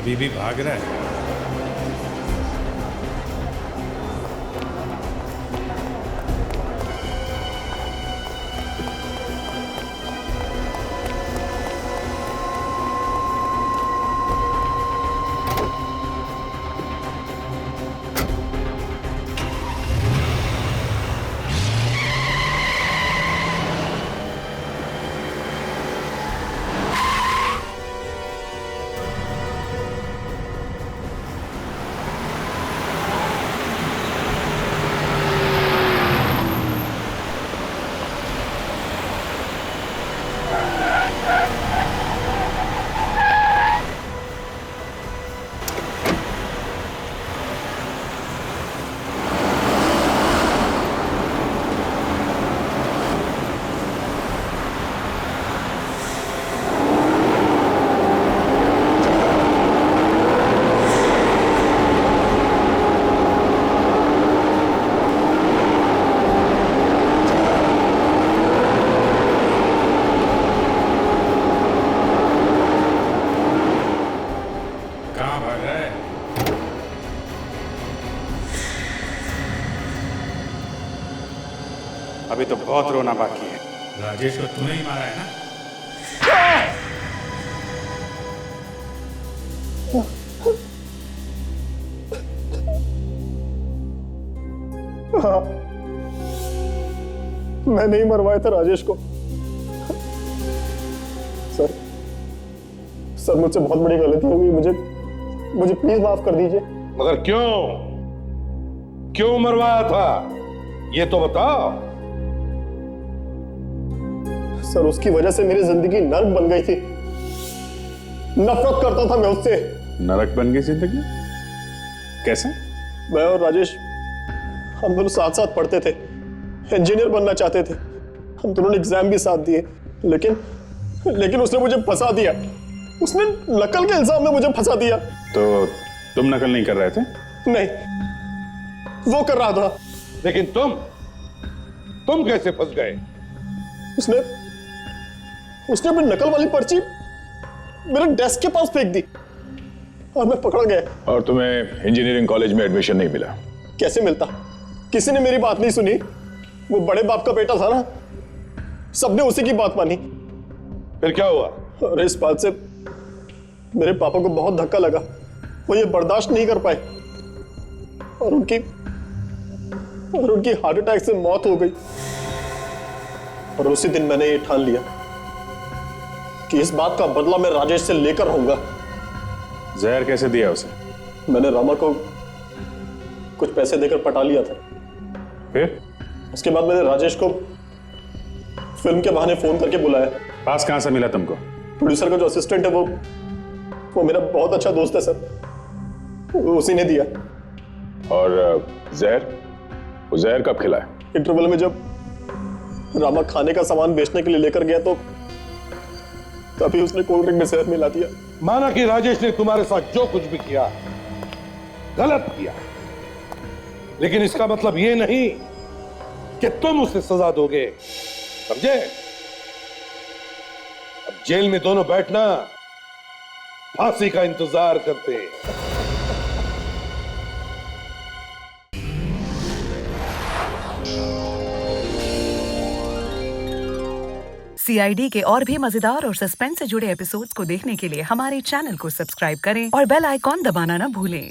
अभी भी भाग रहा है। अभी तो बहुत रोना बाकी है। राजेश को तूने ही मारा है ना? हाँ, मैंने ही मरवाया था राजेश को। सर मुझसे बहुत बड़ी गलती हो गई, मुझे प्लीज माफ कर दीजिए। मगर क्यों मरवाया था ये तो बताओ। सर उसकी वजह से मेरी जिंदगी नरक बन गई थी। नफरत करता था मैं उससे। नरक बन गई जिंदगी? कैसे? मैं और राजेश हम दोनों साथ साथ पढ़ते थे, इंजीनियर बनना चाहते थे। हम दोनों ने एग्जाम भी साथ दिए, लेकिन उसने मुझे फंसा दिया। उसने नकल के इल्जाम में मुझे फंसा दिया। तो तुम नकल नहीं कर रहे थे? नहीं, वो कर रहा था। लेकिन तुम कैसे फंस गए? उसने अपनी नकल वाली पर्ची मेरे डेस्क के पास फेंक दी और मैं पकड़ा गया। और तुम्हें इंजीनियरिंग कॉलेज में एडमिशन नहीं मिला? कैसे मिलता? किसी ने मेरी बात नहीं सुनी। वो बड़े बाप का बेटा था ना, सबने उसी की बात मानी। फिर क्या हुआ? और इस बात से मेरे पापा को बहुत धक्का लगा। वो ये बर्दाश्त नहीं कर पाए और उनकी हार्ट अटैक से मौत हो गई। और उसी दिन मैंने ये ठान लिया कि इस बात का बदला मैं राजेश से लेकर रहूंगा। जहर कैसे दिया उसे? मैंने रामा को कुछ पैसे देकर पटा लिया था। फिर उसके बाद मैंने राजेश को फिल्म के बहाने फोन करके बुलाया। पास कहां से मिला तुमको? प्रोड्यूसर का जो असिस्टेंट है वो मेरा बहुत अच्छा दोस्त है सर, उसी ने दिया। और जहर? वो जहर कब खिलाया? इंटरवल में जब रामा खाने का सामान बेचने के लिए लेकर गया तो तभी उसने कोल्ड ड्रिंक में जहर मिला दिया। माना कि राजेश ने तुम्हारे साथ जो कुछ भी किया गलत किया, लेकिन इसका मतलब ये नहीं कि तुम उसे सजा दोगे, समझे? अब जेल में दोनों बैठना फांसी का इंतजार करते। CID के और भी मजेदार और सस्पेंस से जुड़े एपिसोड्स को देखने के लिए हमारे चैनल को सब्सक्राइब करें और बेल आइकॉन दबाना ना भूलें।